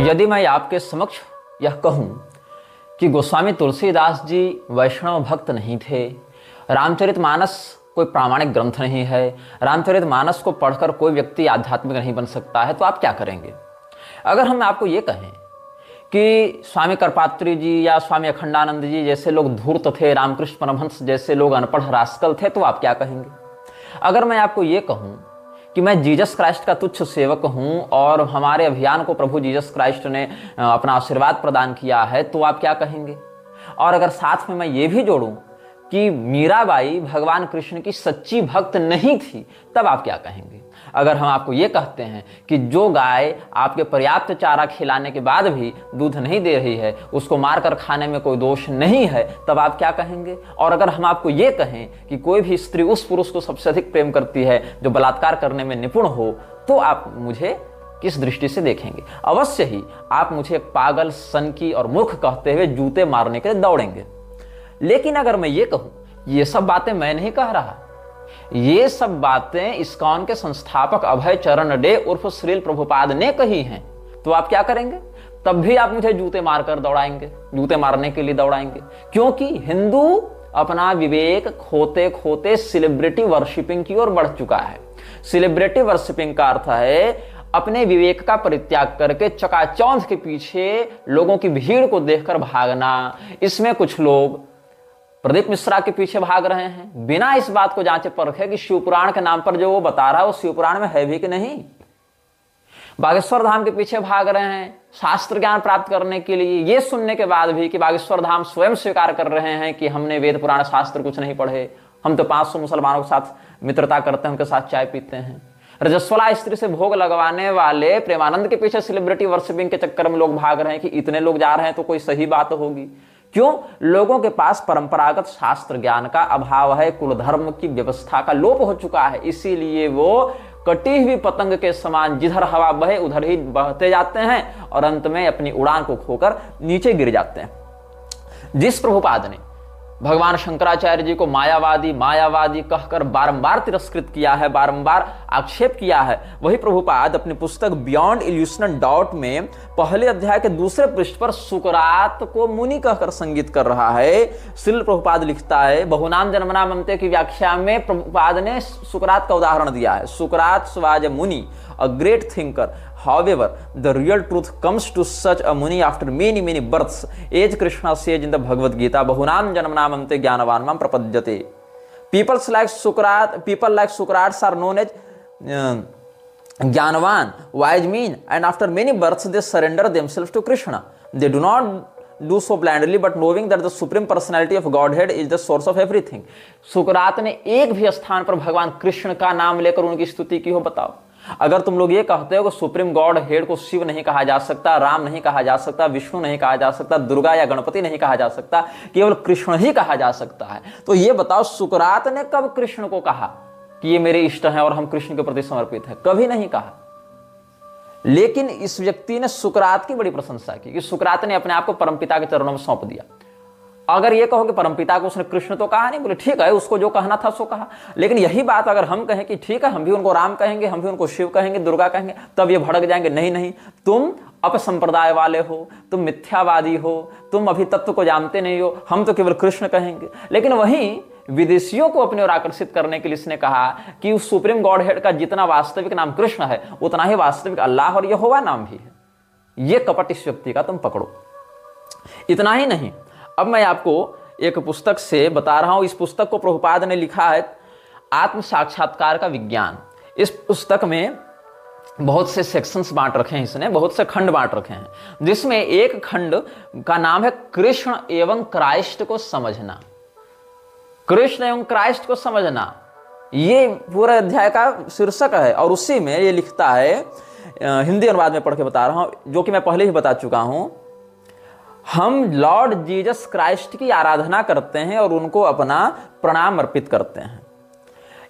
यदि मैं आपके समक्ष यह कहूं कि गोस्वामी तुलसीदास जी वैष्णव भक्त नहीं थे, रामचरितमानस कोई प्रामाणिक ग्रंथ नहीं है, रामचरितमानस को पढ़कर कोई व्यक्ति आध्यात्मिक नहीं बन सकता है, तो आप क्या करेंगे? अगर हम आपको ये कहें कि स्वामी करपात्री जी या स्वामी अखंडानंद जी जैसे लोग धूर्त थे, रामकृष्ण परमहंस जैसे लोग अनपढ़ रास्कल थे, तो आप क्या कहेंगे? अगर मैं आपको ये कहूं कि मैं जीसस क्राइस्ट का तुच्छ सेवक हूं और हमारे अभियान को प्रभु जीसस क्राइस्ट ने अपना आशीर्वाद प्रदान किया है, तो आप क्या कहेंगे? और अगर साथ में मैं ये भी जोड़ूं कि मीराबाई भगवान कृष्ण की सच्ची भक्त नहीं थी, तब आप क्या कहेंगे? अगर हम आपको ये कहते हैं कि जो गाय आपके पर्याप्त चारा खिलाने के बाद भी दूध नहीं दे रही है, उसको मारकर खाने में कोई दोष नहीं है, तब आप क्या कहेंगे? और अगर हम आपको ये कहें कि कोई भी स्त्री उस पुरुष को सबसे अधिक प्रेम करती है जो बलात्कार करने में निपुण हो, तो आप मुझे किस दृष्टि से देखेंगे? अवश्य ही आप मुझे एक पागल, सनकी और मूर्ख कहते हुए जूते मारने के लिए दौड़ेंगे। लेकिन अगर मैं ये कहूं, ये सब बातें मैं नहीं कह रहा, ये सब बातें इस्कॉन के संस्थापक अभय चरण डे उर्फ श्रील प्रभुपाद ने कही हैं, तो आप क्या करेंगे? तब भी आप मुझे जूते मारकर दौड़ाएंगे, जूते मारने के लिए दौड़ाएंगे, क्योंकि हिंदू अपना विवेक खोते खोते सेलिब्रिटी वर्शिपिंग की ओर बढ़ चुका है। सेलिब्रिटी वर्शिपिंग का अर्थ है अपने विवेक का परित्याग करके चकाचौंध के पीछे लोगों की भीड़ को देखकर भागना। इसमें कुछ लोग प्रदीप मिश्रा के पीछे भाग रहे हैं बिना इस बात को जांचे परखे कि शिवपुराण के नाम पर जो वो बता रहा है वो शिवपुराण में है भी कि नहीं। बागेश्वर धाम के पीछे भाग रहे हैं शास्त्र ज्ञान प्राप्त करने के लिए, ये सुनने के बाद भी कि बागेश्वर धाम स्वयं स्वीकार कर रहे हैं कि हमने वेद पुराण शास्त्र कुछ नहीं पढ़े, हम तो 500 मुसलमानों के साथ मित्रता करते हैं, उनके साथ चाय पीते हैं। रजस्वला स्त्री से भोग लगवाने वाले प्रेमानंद के पीछे सेलिब्रिटी वर्शिपिंग के चक्कर में लोग भाग रहे हैं कि इतने लोग जा रहे हैं तो कोई सही बात होगी। क्यों? लोगों के पास परंपरागत शास्त्र ज्ञान का अभाव है, कुल धर्म की व्यवस्था का लोप हो चुका है, इसीलिए वो कटी हुई पतंग के समान जिधर हवा बहे उधर ही बहते जाते हैं और अंत में अपनी उड़ान को खोकर नीचे गिर जाते हैं। जिस प्रभुपाद ने भगवान शंकराचार्य जी को मायावादी मायावादी कहकर बारंबार तिरस्कृत किया है, बारंबार आक्षेप किया है, वही प्रभुपाद अपनी पुस्तक बियॉन्ड इल्यूशनल डाउट में पहले अध्याय के दूसरे पृष्ठ पर सुकरात को मुनि कहकर संगीत कर रहा है। श्रील प्रभुपाद लिखता है, बहुनाम जन्मनाम अंत्य की व्याख्या में प्रभुपाद ने सुकरात का उदाहरण दिया है। सुकरात वाज अ मुनि, a great thinker. However, the real truth comes to such a muni after many births. As Krishna says in the Bhagavad Gita, bahunam janamnam ante jnanavan mam prapadyate. People like Socrates are known as Jnanavan, wise men, and after many births they surrender themselves to Krishna. They do not do so blindly, but knowing that the supreme personality of Godhead is the source of everything. सुकरात ने एक भी स्थान पर भगवान कृष्ण का नाम लेकर उनकी स्तुति की हो? बताओ। अगर तुम लोग ये कहते हो कि सुप्रीम गॉड हेड को शिव नहीं कहा जा सकता, राम नहीं कहा जा सकता, विष्णु नहीं कहा जा सकता, दुर्गा या गणपति नहीं कहा जा सकता, केवल कृष्ण ही कहा जा सकता है, तो ये बताओ सुकरात ने कब कृष्ण को कहा कि ये मेरे इष्ट हैं और हम कृष्ण के प्रति समर्पित हैं? कभी नहीं कहा। लेकिन इस व्यक्ति ने सुकरात की बड़ी प्रशंसा की कि सुकरात ने अपने आप को परमपिता के चरणों में सौंप दिया। अगर ये कहो कि परमपिता को उसने कृष्ण तो कहा नहीं, बोले ठीक है, उसको जो कहना था सो कहा। लेकिन यही बात अगर हम कहें कि ठीक है, हम भी उनको राम कहेंगे, हम भी उनको शिव कहेंगे, दुर्गा कहेंगे, तब ये भड़क जाएंगे, नहीं नहीं, तुम अपसंप्रदाय वाले हो, तुम मिथ्यावादी हो, तुम अभी तत्व को जानते नहीं हो, हम तो केवल कृष्ण कहेंगे। लेकिन वहीं विदेशियों को अपनी ओर आकर्षित करने के लिए इसने कहा कि उस सुप्रीम गॉड हेड का जितना वास्तविक नाम कृष्ण है उतना ही वास्तविक अल्लाह और यहोवा नाम भी है। ये कपट इस व्यक्ति का तुम पकड़ो। इतना ही नहीं, अब मैं आपको एक पुस्तक से बता रहा हूं। इस पुस्तक को प्रभुपाद ने लिखा है आत्म साक्षात्कार का विज्ञान। इस पुस्तक में बहुत से सेक्शंस बांट रखे हैं, इसने बहुत से खंड बांट रखे हैं, जिसमें एक खंड का नाम है कृष्ण एवं क्राइस्ट को समझना। कृष्ण एवं क्राइस्ट को समझना, ये पूरे अध्याय का शीर्षक है। और उसी में ये लिखता है, हिंदी अनुवाद में पढ़ के बता रहा हूं, जो कि मैं पहले ही बता चुका हूं। हम लॉर्ड जीसस क्राइस्ट की आराधना करते हैं और उनको अपना प्रणाम अर्पित करते हैं।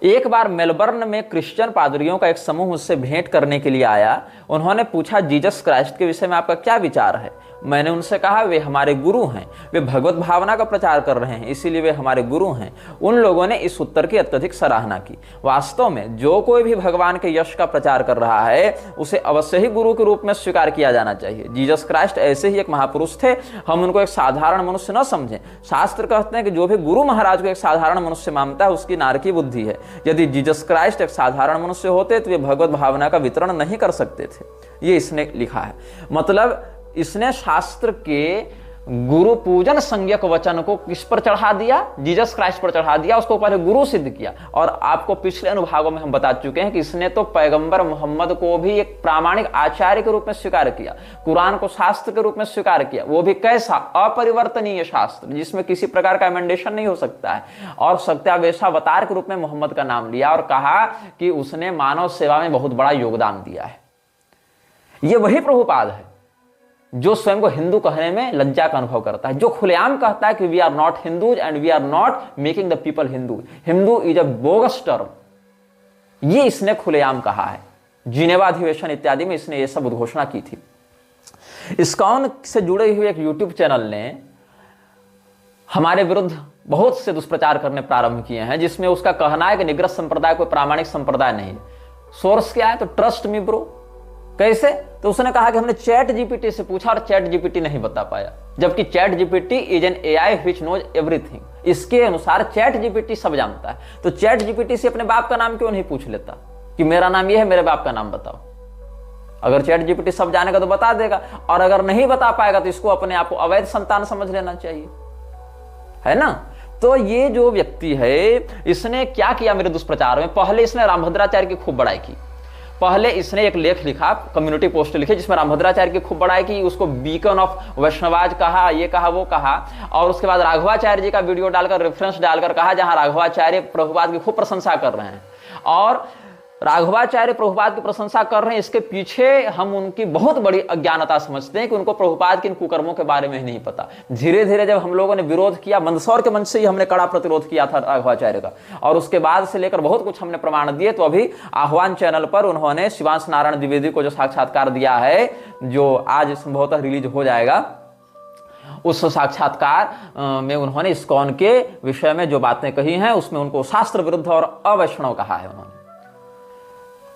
एक बार मेलबर्न में क्रिश्चियन पादरियों का एक समूह मुझसे भेंट करने के लिए आया। उन्होंने पूछा, जीसस क्राइस्ट के विषय में आपका क्या विचार है? मैंने उनसे कहा वे हमारे गुरु हैं, वे भगवत भावना का प्रचार कर रहे हैं, इसीलिए वे हमारे गुरु हैं। उन लोगों ने इस उत्तर की अत्यधिक सराहना की। वास्तव में जो कोई भी भगवान के यश का प्रचार कर रहा है उसे अवश्य ही गुरु के रूप में स्वीकार किया जाना चाहिए। जीसस क्राइस्ट ऐसे ही एक महापुरुष थे, हम उनको एक साधारण मनुष्य न समझें। शास्त्र कहते हैं कि जो भी गुरु महाराज को एक साधारण मनुष्य मानता है उसकी नारकी बुद्धि है। यदि जीसस क्राइस्ट एक साधारण मनुष्य होते तो वे भगवत भावना का वितरण नहीं कर सकते थे। ये इसने लिखा है। मतलब इसने शास्त्र के गुरु पूजन संज्ञक वचन को किस पर चढ़ा दिया? जीसस क्राइस्ट पर चढ़ा दिया, उसको पहले गुरु सिद्ध किया। और आपको पिछले अनुभागों में हम बता चुके हैं कि इसने तो पैगंबर मोहम्मद को भी एक प्रामाणिक आचार्य के रूप में स्वीकार किया, कुरान को शास्त्र के रूप में स्वीकार किया। वो भी कैसा? अपरिवर्तनीय शास्त्र जिसमें किसी प्रकार का एमेंडेशन नहीं हो सकता है। और सत्यावेशावतार के रूप में मोहम्मद का नाम लिया और कहा कि उसने मानव सेवा में बहुत बड़ा योगदान दिया है। ये वही प्रभुपाद है जो स्वयं को हिंदू कहने में लज्जा का अनुभव करता है, जो खुलेआम कहता है कि we are not Hindus and we are not making the people Hindu, Hindu is a bogus term. ये इसने खुलेआम कहा है। जिनेवा अधिवेशन इत्यादि में इसने ये सब उद्घोषणा की थी। इस्कॉन से जुड़े हुए एक यूट्यूब चैनल ने हमारे विरुद्ध बहुत से दुष्प्रचार करने प्रारंभ किए हैं, जिसमें उसका कहना है कि निग्रह संप्रदाय कोई प्रामाणिक संप्रदाय नहीं है। सोर्स क्या है? तो ट्रस्ट मी ब्रो। कैसे? तो उसने कहा कि हमने चैट जीपीटी से पूछा और चैट जीपीटी नहीं बता पाया, जबकि Chat GPT is an AI which knows everything. इसके अनुसार चैट जीपीटी सब जानता है। तो चैट जीपीटी से अपने बाप का नाम क्यों नहीं पूछ लेता कि मेरा नाम यह है, मेरे बाप का नाम बताओ? अगर चैट जीपीटी सब जानेगा तो बता देगा, और अगर नहीं बता पाएगा तो इसको अपने आप को अवैध संतान समझ लेना चाहिए, है ना? तो ये जो व्यक्ति है इसने क्या किया मेरे दुष्प्रचार में? पहले इसने रामभद्राचार्य की खूब बड़ाई की। पहले इसने एक लेख लिखा, कम्युनिटी पोस्ट लिखी, जिसमें रामभद्राचार्य की खूब बड़ाई की, उसको बीकन ऑफ वैष्णवाज कहा, ये कहा वो कहा। और उसके बाद राघवाचार्य जी का वीडियो डालकर, रेफरेंस डालकर कहा जहां राघवाचार्य प्रभुपाद की खूब प्रशंसा कर रहे हैं। और राघवाचार्य प्रभुपाद की प्रशंसा कर रहे हैं, इसके पीछे हम उनकी बहुत बड़ी अज्ञानता समझते हैं कि उनको प्रभुपाद के इन कुकर्मों के बारे में नहीं पता। धीरे धीरे जब हम लोगों ने विरोध किया, मंदसौर के मंच से ही हमने कड़ा प्रतिरोध किया था राघवाचार्य का, और उसके बाद से लेकर बहुत कुछ हमने प्रमाण दिए। तो अभी आह्वान चैनल पर उन्होंने शिवांश नारायण द्विवेदी को जो साक्षात्कार दिया है, जो आज संभवतः रिलीज हो जाएगा, उस साक्षात्कार में उन्होंने इस्कॉन के विषय में जो बातें कही हैं उसमें उनको शास्त्र विरुद्ध और अवैष्णव कहा है उन्होंने।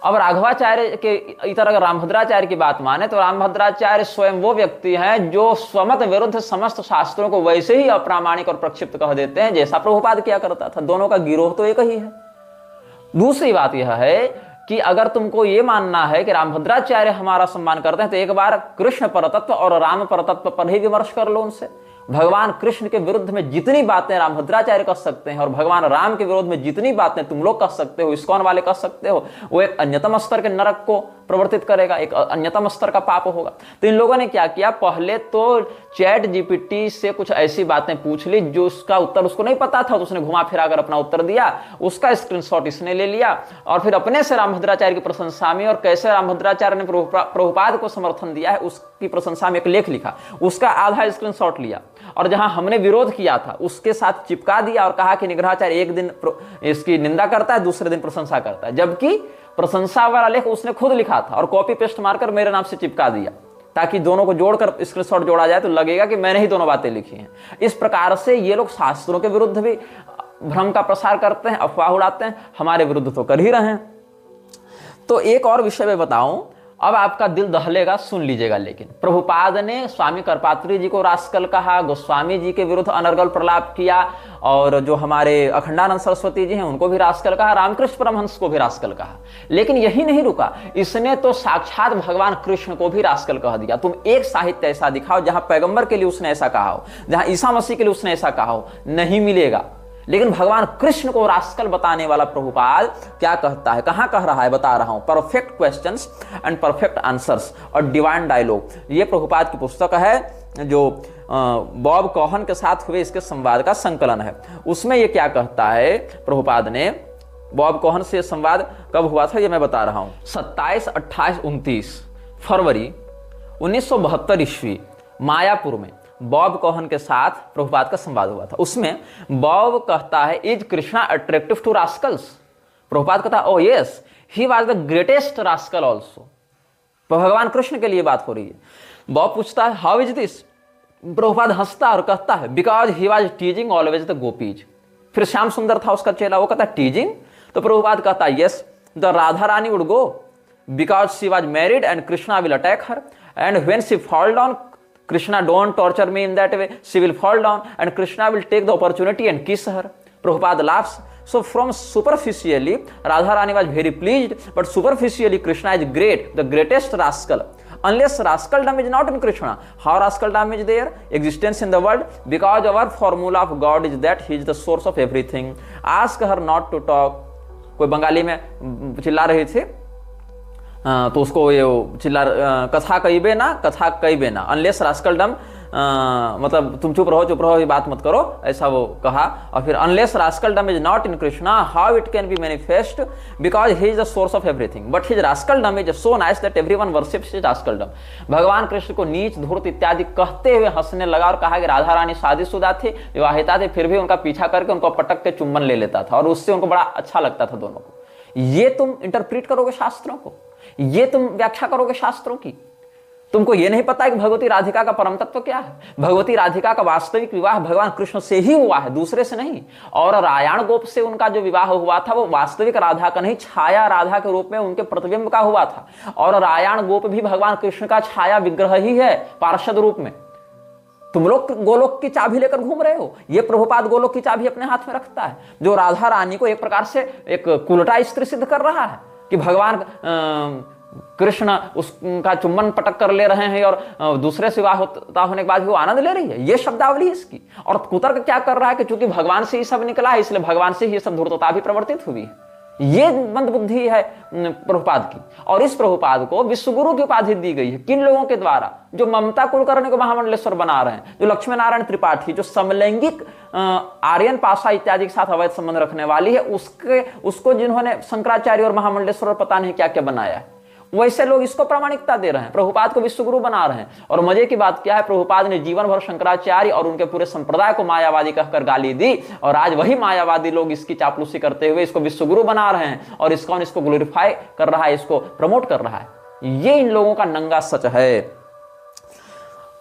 अब राघवाचार्य के इतर अगर रामभद्राचार्य की बात माने तो रामभद्राचार्य स्वयं वो व्यक्ति हैं जो स्वमत विरुद्ध समस्त शास्त्रों को वैसे ही अप्रामाणिक और प्रक्षिप्त कह देते हैं जैसा प्रभुपाद किया करता था। दोनों का गिरोह तो एक ही है। दूसरी बात यह है कि अगर तुमको ये मानना है कि रामभद्राचार्य हमारा सम्मान करते हैं तो एक बार कृष्ण परतत्व और राम परतत्व पर ही विमर्श कर लो उनसे। भगवान कृष्ण के विरुद्ध में जितनी बातें रामभद्राचार्य कर सकते हैं और भगवान राम के विरोध में जितनी बातें तुम लोग कर सकते हो, इस्कॉन वाले कर सकते हो, वो एक अन्यतम स्तर के नरक को प्रवर्तित करेगा, एक अन्यतम स्तर का पाप होगा। तो इन लोगों ने क्या किया? पहले तो चैट जीपीटी से कुछ ऐसी बातें पूछ ली जो उसका उत्तर उसको नहीं पता था, तो उसने घुमा फिरा कर अपना उत्तर दिया, उसका स्क्रीनशॉट इसने ले लिया और फिर अपने से रामभद्राचार्य की प्रशंसा में और कैसे रामभद्राचार्य ने प्रभुपाद को समर्थन दिया है उसकी प्रशंसा में एक लेख लिखा, उसका आधा स्क्रीनशॉट लिया और जहां हमने विरोध किया था उसके साथ चिपका दिया और कहा कि निग्रहाचार्य एक दिन इसकी निंदा करता है, दूसरे दिन प्रशंसा करता है, जबकि प्रशंसा वाला लेख उसने खुद लिखा था और कॉपी पेस्ट मारकर मेरे नाम से चिपका दिया ताकि दोनों को जोड़कर स्क्रीनशॉट जोड़ा जाए तो लगेगा कि मैंने ही दोनों बातें लिखी हैं। इस प्रकार से ये लोग शास्त्रों के विरुद्ध भी भ्रम का प्रसार करते हैं, अफवाह उड़ाते हैं, हमारे विरुद्ध तो कर ही रहे हैं। तो एक और विषय में बताऊं, अब आपका दिल दहलेगा, सुन लीजिएगा। लेकिन प्रभुपाद ने स्वामी करपात्री जी को रास्कल कहा, गोस्वामी जी के विरुद्ध अनर्गल प्रलाप किया और जो हमारे अखंडानंद सरस्वती जी हैं उनको भी रास्कल कहा, रामकृष्ण परमहंस को भी रास्कल कहा। लेकिन यही नहीं रुका, इसने तो साक्षात भगवान कृष्ण को भी रास्कल कह दिया। तुम एक साहित्य ऐसा दिखाओ जहां पैगंबर के लिए उसने ऐसा कहा हो, जहां ईसा मसीह के लिए उसने ऐसा कहा हो, नहीं मिलेगा। लेकिन भगवान कृष्ण को रास्कल बताने वाला प्रभुपाद क्या कहता है, कहां कह रहा है, बता रहा हूं। Perfect questions and perfect answers और डिवाइन डायलॉग, ये प्रभुपाद की पुस्तक है जो बॉब कोहन के साथ हुए इसके संवाद का संकलन है। उसमें ये क्या कहता है प्रभुपाद ने, बॉब कोहन से संवाद कब हुआ था ये मैं बता रहा हूं। 27, 28, 29 फरवरी 1972 ईस्वी मायापुर में बॉब कोहन के साथ प्रभुपाद का संवाद हुआ था। उसमें बॉब कहता है, is Krishna attractive to rascals? Prabhupada कहता है, oh yes, he was the greatest rascal also. भगवान कृष्ण के लिए बात हो रही है। बॉब पूछता है हाउ इज दिस। प्रभुपाद हंसता और कहता है because he was टीजिंग always the gopis. फिर श्याम सुंदर था उसका चेला, वो कहता है टीजिंग। तो प्रभुपाद कहता है yes the Radha Rani would go because she was married and Krishna will attack her and when she fall down Krishna don't torture me in that way she will fall down and Krishna will take the opportunity and kiss her. Prabhupada laughs. So from superficially Radha Rani was very pleased, but superficially Krishna is great, the greatest rascal. Unless rascaldom is not in Krishna, how rascaldom is there? Existence in the world, because our formula of God is that he is the source of everything. Ask her not to talk. कोई बंगाली में चिल्ला रहे थे तो उसको ये चिल्ला कथा कहिबे ना, कथा कहिबे ना, अनलेस रास्कलडम मतलब तुम चुप रहो ये बात मत करो, ऐसा वो कहा। और फिर unless rascaldom is not in Krishna how it can be manifest because he is the source of everything but his rascaldom is so nice that everyone worships his rascaldom. भगवान कृष्ण को नीच धूर्त इत्यादि कहते हुए हंसने लगा और कहा कि राधा रानी शादीशुदा थे, विवाहिता थे, फिर भी उनका पीछा करके उनको पटक के चुम्बन ले लेता था और उससे उनको बड़ा अच्छा लगता था दोनों को। ये तुम इंटरप्रीट करोगे शास्त्रों को, ये तुम व्याख्या करोगे शास्त्रों की। तुमको ये नहीं पता है कि भगवती राधिका का परम तत्व क्या है। भगवती राधिका का वास्तविक विवाह भगवान कृष्ण से ही हुआ है, दूसरे से नहीं। और रायण गोप से उनका जो विवाह हुआ था वो वास्तविक राधा का नहीं, छाया राधा के रूप में उनके प्रतिबिंब का हुआ था। और रायण गोप भी भगवान कृष्ण का छाया विग्रह ही है पार्षद रूप में। तुम लोग गोलोक की चाबी लेकर घूम रहे हो, ये प्रभुपाद गोलोक की चाबी अपने हाथ में रखता है, जो राधा रानी को एक प्रकार से एक कुलटा स्त्री सिद्ध कर रहा है कि भगवान कृष्ण उसका चुम्बन पटक कर ले रहे हैं और दूसरे से विवाह होने के बाद भी वो आनंद ले रही है। ये शब्दावली इसकी। और कुतर्क क्या कर रहा है कि चूंकि भगवान से ही सब निकला है इसलिए भगवान से ही सब धूर्तता भी प्रवर्तित हुई है। ये मंदबुद्धि है प्रभुपाद की। और इस प्रभुपाद को विश्वगुरु की उपाधि दी गई है किन लोगों के द्वारा? जो ममता कुलकर्णी को महामंडलेश्वर बना रहे हैं, जो लक्ष्मी नारायण त्रिपाठी, जो समलैंगिक आर्यन पाशा इत्यादि के साथ अवैध संबंध रखने वाली है, उसको जिन्होंने शंकराचार्य और महामंडलेश्वर और पता नहीं क्या क्या बनाया है, वैसे लोग इसको प्रामाणिकता दे रहे हैं, प्रभुपाद को विश्वगुरु बना रहे हैं। और मजे की बात क्या है, प्रभुपाद ने जीवन भर शंकराचार्य और उनके पूरे संप्रदाय को मायावादी कहकर गाली दी और आज वही मायावादी लोग इसकी चापलूसी करते हुए इसको विश्वगुरु बना रहे हैं और इस्कॉन इसको ग्लोरीफाई कर रहा है, इसको प्रमोट कर रहा है। ये इन लोगों का नंगा सच है।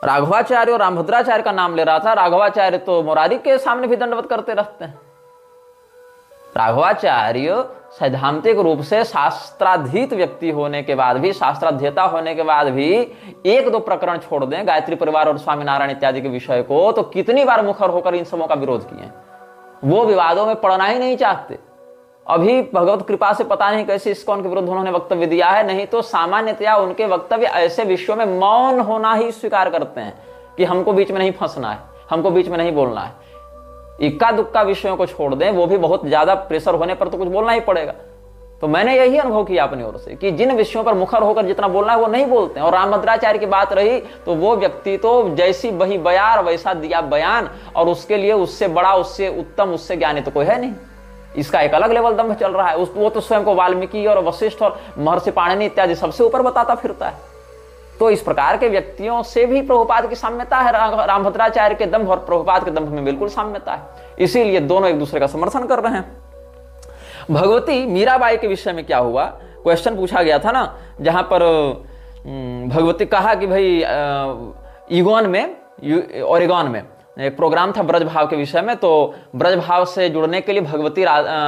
राघवाचार्य और रामभद्राचार्य का नाम ले रहा था। राघवाचार्य तो मुरारी के सामने भी दंडवत करते रहते हैं। राघवाचार्य सैद्धांतिक रूप से शास्त्राधीत व्यक्ति होने के बाद भी, शास्त्राध्येता होने के बाद भी एक दो प्रकरण छोड़ दें गायत्री परिवार और स्वामीनारायण इत्यादि के विषय को, तो कितनी बार मुखर होकर इन सबों का विरोध किए। वो विवादों में पड़ना ही नहीं चाहते। अभी भगवत कृपा से पता नहीं कैसे इस्कॉन के विरुद्ध उन्होंने वक्तव्य दिया है, नहीं तो सामान्यतया उनके वक्तव्य ऐसे विषयों में मौन होना ही स्वीकार करते हैं कि हमको बीच में नहीं फंसना है, हमको बीच में नहीं बोलना है। इक्का दुक्का विषयों को छोड़ दें, वो भी बहुत ज्यादा प्रेशर होने पर तो कुछ बोलना ही पड़ेगा। तो मैंने यही अनुभव किया अपनी ओर से कि जिन विषयों पर मुखर होकर जितना बोलना है वो नहीं बोलते हैं। और रामभद्राचार्य की बात रही तो वो व्यक्ति तो जैसी बही बयार वैसा दिया बयान, और उसके लिए उससे बड़ा, उससे उत्तम, उससे ज्ञानी तो कोई है नहीं। इसका एक अलग लेवल दम चल रहा है। वो तो स्वयं को वाल्मीकि और वशिष्ठ और महर्षि पाणिनि इत्यादि सबसे ऊपर बताता फिरता है। तो इस प्रकार के व्यक्तियों से भी प्रभुपाद की साम्यता है। रामभद्राचार्य के दंभ और प्रभुपाद के दंभ में बिल्कुल साम्यता है, इसीलिए दोनों एक दूसरे का समर्थन कर रहे हैं। भगवती मीराबाई के विषय में क्या हुआ, क्वेश्चन पूछा गया था ना, जहां पर भगवती कहा कि भाई ईगोन में, ओरेगॉन में एक प्रोग्राम था ब्रज भाव के विषय में, तो ब्रज भाव से जुड़ने के लिए भगवती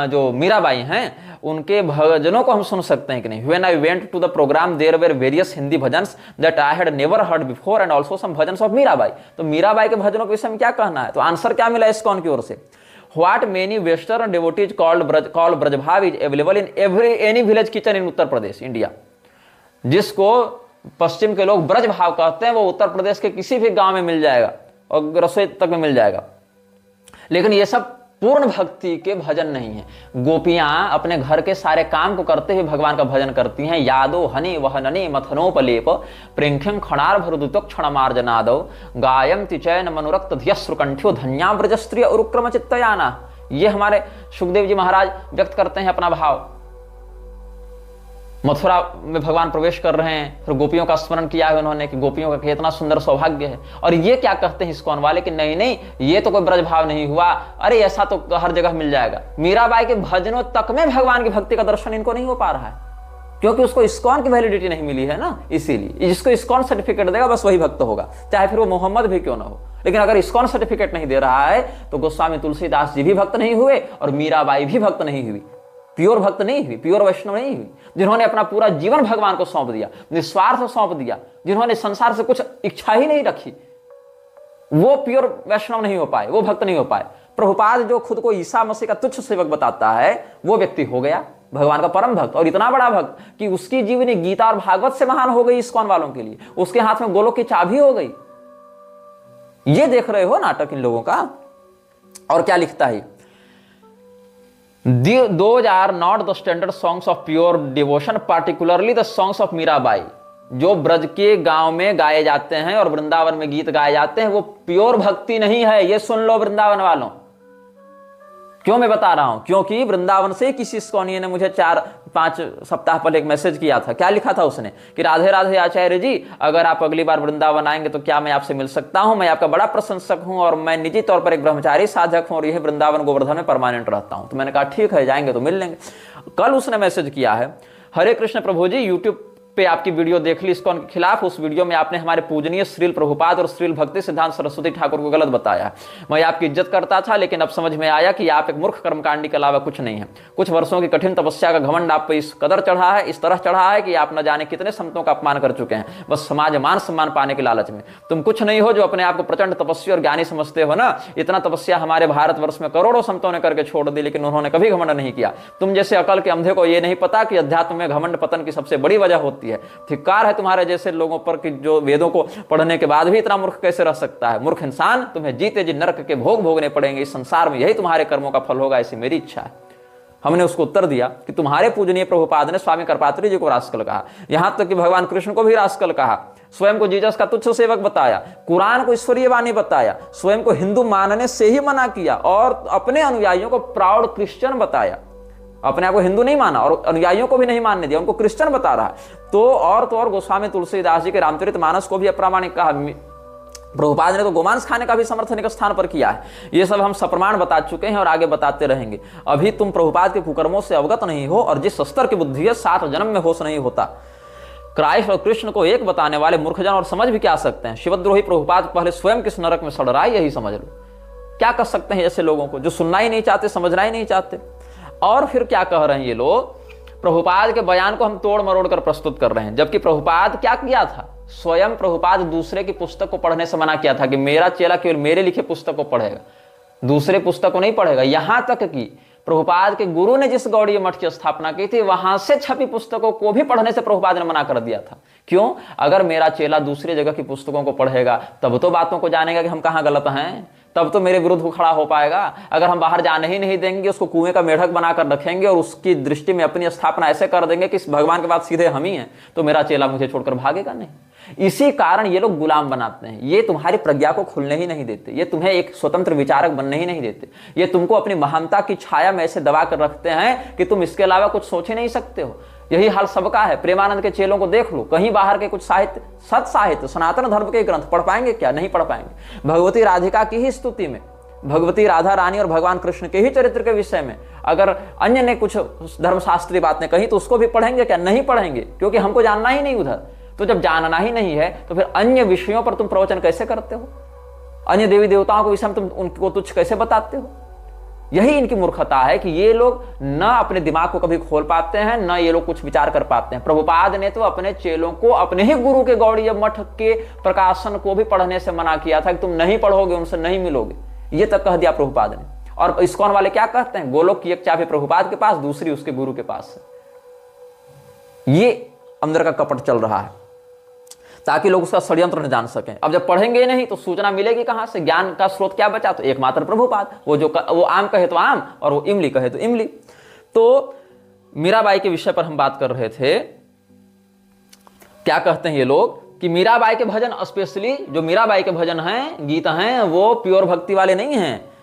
जो मीराबाई हैं उनके भजनों को हम सुन सकते हैं कि नहीं। When I went to the program there were various Hindi bhajans that I had never heard before and also some bhajans of Mirabai. तो मीराबाई के भजनों के विषय में क्या कहना है? तो आंसर क्या मिला इस्कॉन की ओर से? What many western devotees call Braj भाव is available in any village kitchen in Uttar Pradesh, India. जिसको पश्चिम के लोग ब्रज भाव कहते हैं वो उत्तर प्रदेश के किसी भी गांव में मिल जाएगा और रसोई तक में मिल जाएगा। लेकिन ये सब पूर्ण भक्ति के भजन नहीं है। गोपियां अपने घर के सारे काम को करते हुए भगवान का भजन करती हैं। यादो हनि वहननि मथनोपलेप प्रिंखिम खणार भरुदुतक क्षणमार्जनादो गायम तिचैन मनुरक्त ध्यश्रुकंठ्यो धन्या ब्रजस्त्रिय उरुक्रम चित्तयाना। ये हमारे सुखदेव जी महाराज व्यक्त करते हैं अपना भाव। मथुरा में भगवान प्रवेश कर रहे हैं, फिर गोपियों का स्मरण किया है उन्होंने कि गोपियों का कितना सुंदर सौभाग्य है। और ये क्या कहते हैं इस्कॉन वाले कि नहीं नहीं ये तो कोई ब्रज भाव नहीं हुआ, अरे ऐसा तो हर जगह मिल जाएगा। मीराबाई के भजनों तक में भगवान की भक्ति का दर्शन इनको नहीं हो पा रहा है। क्योंकि उसको इस्कॉन की वैलिडिटी नहीं मिली है ना, इसीलिए। जिसको इस्कॉन सर्टिफिकेट देगा बस वही भक्त होगा, चाहे फिर वो मोहम्मद भी क्यों ना हो। लेकिन अगर इस्कॉन सर्टिफिकेट नहीं दे रहा है तो गोस्वामी तुलसीदास जी भी भक्त नहीं हुए और मीराबाई भी भक्त नहीं हुई, प्योर भक्त नहीं हुई, प्योर वैष्णव नहीं हुई। जिन्होंने अपना पूरा जीवन भगवान को सौंप दिया, निस्वार्थ सौंप दिया, जिन्होंने संसार से कुछ इच्छा ही नहीं रखी, वो प्योर वैष्णव नहीं हो पाए, वो भक्त नहीं हो पाए। प्रभुपाद जो खुद को ईसा मसीह का तुच्छ सेवक बताता है, वो व्यक्ति हो गया भगवान का परम भक्त, और इतना बड़ा भक्त कि उसकी जीवनी गीता और भागवत से महान हो गई इस्कॉन वालों के लिए। उसके हाथ में गोलोक की चाबी हो गई। ये देख रहे हो नाटक इन लोगों का। और क्या लिखता है, those are not the standard songs of pure devotion, particularly the songs of Mirabai. जो ब्रज के गांव में गाए जाते हैं और वृंदावन में गीत गाए जाते हैं, वो प्योर भक्ति नहीं है। ये सुन लो वृंदावन वालों। क्यों मैं बता रहा हूं, क्योंकि वृंदावन से किसी इस्कॉनिये ने मुझे 4-5 सप्ताह पहले एक मैसेज किया था। क्या लिखा था उसने कि राधे राधे आचार्य जी, अगर आप अगली बार वृंदावन आएंगे तो क्या मैं आपसे मिल सकता हूं? मैं आपका बड़ा प्रशंसक हूं और मैं निजी तौर पर एक ब्रह्मचारी साधक हूं और यह वृंदावन गोवर्धन में परमानेंट रहता हूं। तो मैंने कहा ठीक है, जाएंगे तो मिल लेंगे। कल उसने मैसेज किया है, हरे कृष्ण प्रभु जी, यूट्यूब पे आपकी वीडियो देख ली इस्कॉन के खिलाफ। उस वीडियो में आपने हमारे पूजनीय श्रील प्रभुपाद और श्रील भक्ति सिद्धांत सरस्वती ठाकुर को गलत बताया। मैं आपकी इज्जत करता था, लेकिन अब समझ में आया कि आप एक मूर्ख कर्मकांडी के अलावा कुछ नहीं है। कुछ वर्षों की कठिन तपस्या का घमंड आप पे इस कदर चढ़ा है, इस तरह चढ़ा है कि आप न जाने कितने संतों का अपमान कर चुके हैं, बस समाज मान सम्मान पाने के लालच में। तुम कुछ नहीं हो जो अपने आप को प्रचंड तपस्वी और ज्ञानी समझते हो ना। इतना तपस्या हमारे भारतवर्ष में करोड़ों संतों ने करके छोड़ दी, लेकिन उन्होंने कभी घमंड नहीं किया। तुम जैसे अकल के अंधे को यह नहीं पता कि अध्यात्म में घमंड पतन की सबसे बड़ी वजह होती है। धिक्कार है तुम्हारे जैसे लोगों पर कि जो वेदों को पढ़ने के बाद भी इतना मूर्ख कैसे रह सकता है। मूर्ख इंसान, तुम्हें जीते जी नरक के भोग भोगने पड़ेंगे इस संसार में, यही तुम्हारे कर्मों का फल होगा, ऐसी मेरी इच्छा है। हमने उसको उत्तर दिया कि तुम्हारे पूजनीय प्रभुपाद ने स्वामी करपात्री जी को रास्कल कहा, यहां तक कि भगवान कृष्ण को भी रास्कल कहा, स्वयं को जीसस का तुच्छ सेवक बताया, कुरान को ईश्वरीय वाणी बताया, स्वयं को हिंदू मानने से ही मना किया और अपने अनुयायियों को प्राउड क्रिश्चियन बताया। अपने आप को हिंदू नहीं माना और अनुयायियों को भी नहीं मानने दिया, उनको क्रिश्चियन बता रहा है। तो और गोस्वामी तुलसीदास जी के रामचरितमानस को भी अप्रामाणिक कहा। प्रभुपाद ने तो गोमांस खाने का भी समर्थन एक स्थान पर किया है। ये सब हम सप्रमाण बता चुके हैं और आगे बताते रहेंगे। अभी तुम प्रभुपाद के कुकर्मों से अवगत नहीं हो और जिस स्तर की बुद्धि है 7 जन्म में होश नहीं होता। क्राइस्ट और कृष्ण को एक बताने वाले मूर्खजन और समझ भी क्या सकते हैं। शिवद्रोही प्रभुपाद पहले स्वयं किस नरक में सड़ रहा है, यही समझ लो। क्या कर सकते हैं ऐसे लोगों को जो सुनना ही नहीं चाहते, समझना ही नहीं चाहते। और फिर क्या कह रहे हैं ये लोग, प्रभुपाद के बयान को हम तोड़ मरोड़ कर प्रस्तुत कर रहे हैं, जबकि प्रभुपाद क्या किया था, स्वयं प्रभुपाद दूसरे की पुस्तक को पढ़ने से मना किया था कि मेरा चेला केवल मेरे लिखे पुस्तक को पढ़ेगा, दूसरे पुस्तक को नहीं पढ़ेगा। यहां तक कि प्रभुपाद के गुरु ने जिस गौड़ीय मठ की स्थापना की थी, वहां से छपी पुस्तकों को भी पढ़ने से प्रभुपाद ने मना कर दिया था। क्यों? अगर मेरा चेला दूसरी जगह की पुस्तकों को पढ़ेगा तब तो बातों को जानेगा कि हम कहां गलत हैं, तब तो मेरे विरुद्ध वो खड़ा हो पाएगा। अगर हम बाहर जाने ही नहीं देंगे, उसको कुएं का मेढक बनाकर रखेंगे और उसकी दृष्टि में अपनी स्थापना ऐसे कर देंगे कि भगवान के बाद सीधे हम ही हैं, तो मेरा चेला मुझे छोड़कर भागेगा नहीं। इसी कारण ये लोग गुलाम बनाते हैं। ये तुम्हारी प्रज्ञा को खुलने ही नहीं देते, ये तुम्हें एक स्वतंत्र विचारक बनने ही नहीं देते। ये तुमको अपनी महानता की छाया में ऐसे दबा कर रखते हैं कि तुम इसके अलावा कुछ सोच ही नहीं सकते हो। यही हाल सबका है। प्रेमानंद के चेलों को देख लो, कहीं बाहर के कुछ साहित्य, सत साहित्य, सनातन धर्म के ग्रंथ पढ़ पाएंगे क्या? नहीं पढ़ पाएंगे। भगवती राधिका की ही स्तुति में, भगवती राधा रानी और भगवान कृष्ण के ही चरित्र के विषय में अगर अन्य ने कुछ धर्मशास्त्रीय बातें कही तो उसको भी पढ़ेंगे क्या? नहीं पढ़ेंगे, क्योंकि हमको जानना ही नहीं उधर। तो जब जानना ही नहीं है तो फिर अन्य विषयों पर तुम प्रवचन कैसे करते हो? अन्य देवी देवताओं के विषय में तुम उनको तुच्छ कैसे बताते हो? यही इनकी मूर्खता है कि ये लोग न अपने दिमाग को कभी खोल पाते हैं, न ये लोग कुछ विचार कर पाते हैं। प्रभुपाद ने तो अपने चेलों को अपने ही गुरु के गौड़ीय मठ के प्रकाशन को भी पढ़ने से मना किया था कि तुम नहीं पढ़ोगे, उनसे नहीं मिलोगे, ये तक कह दिया प्रभुपाद ने। और इस्कॉन वाले क्या कहते हैं? गोलोक की एक चाबी प्रभुपाद के पास, दूसरी उसके गुरु के पास है। ये अंदर का कपट चल रहा है ताकि लोग उसका षड्यंत्र न जान सकें। अब जब पढ़ेंगे नहीं तो सूचना मिलेगी कहां से? ज्ञान का स्रोत क्या बचा? तो एकमात्र प्रभुपाद। वो आम कहे तो आम और वो इमली कहे तो इमली। तो मीराबाई के विषय पर हम बात कर रहे थे। क्या कहते हैं ये लोग कि मीराबाई के भजन, स्पेशली जो मीराबाई के भजन हैं, गीत हैं, वो प्योर भक्ति वाले नहीं हैं।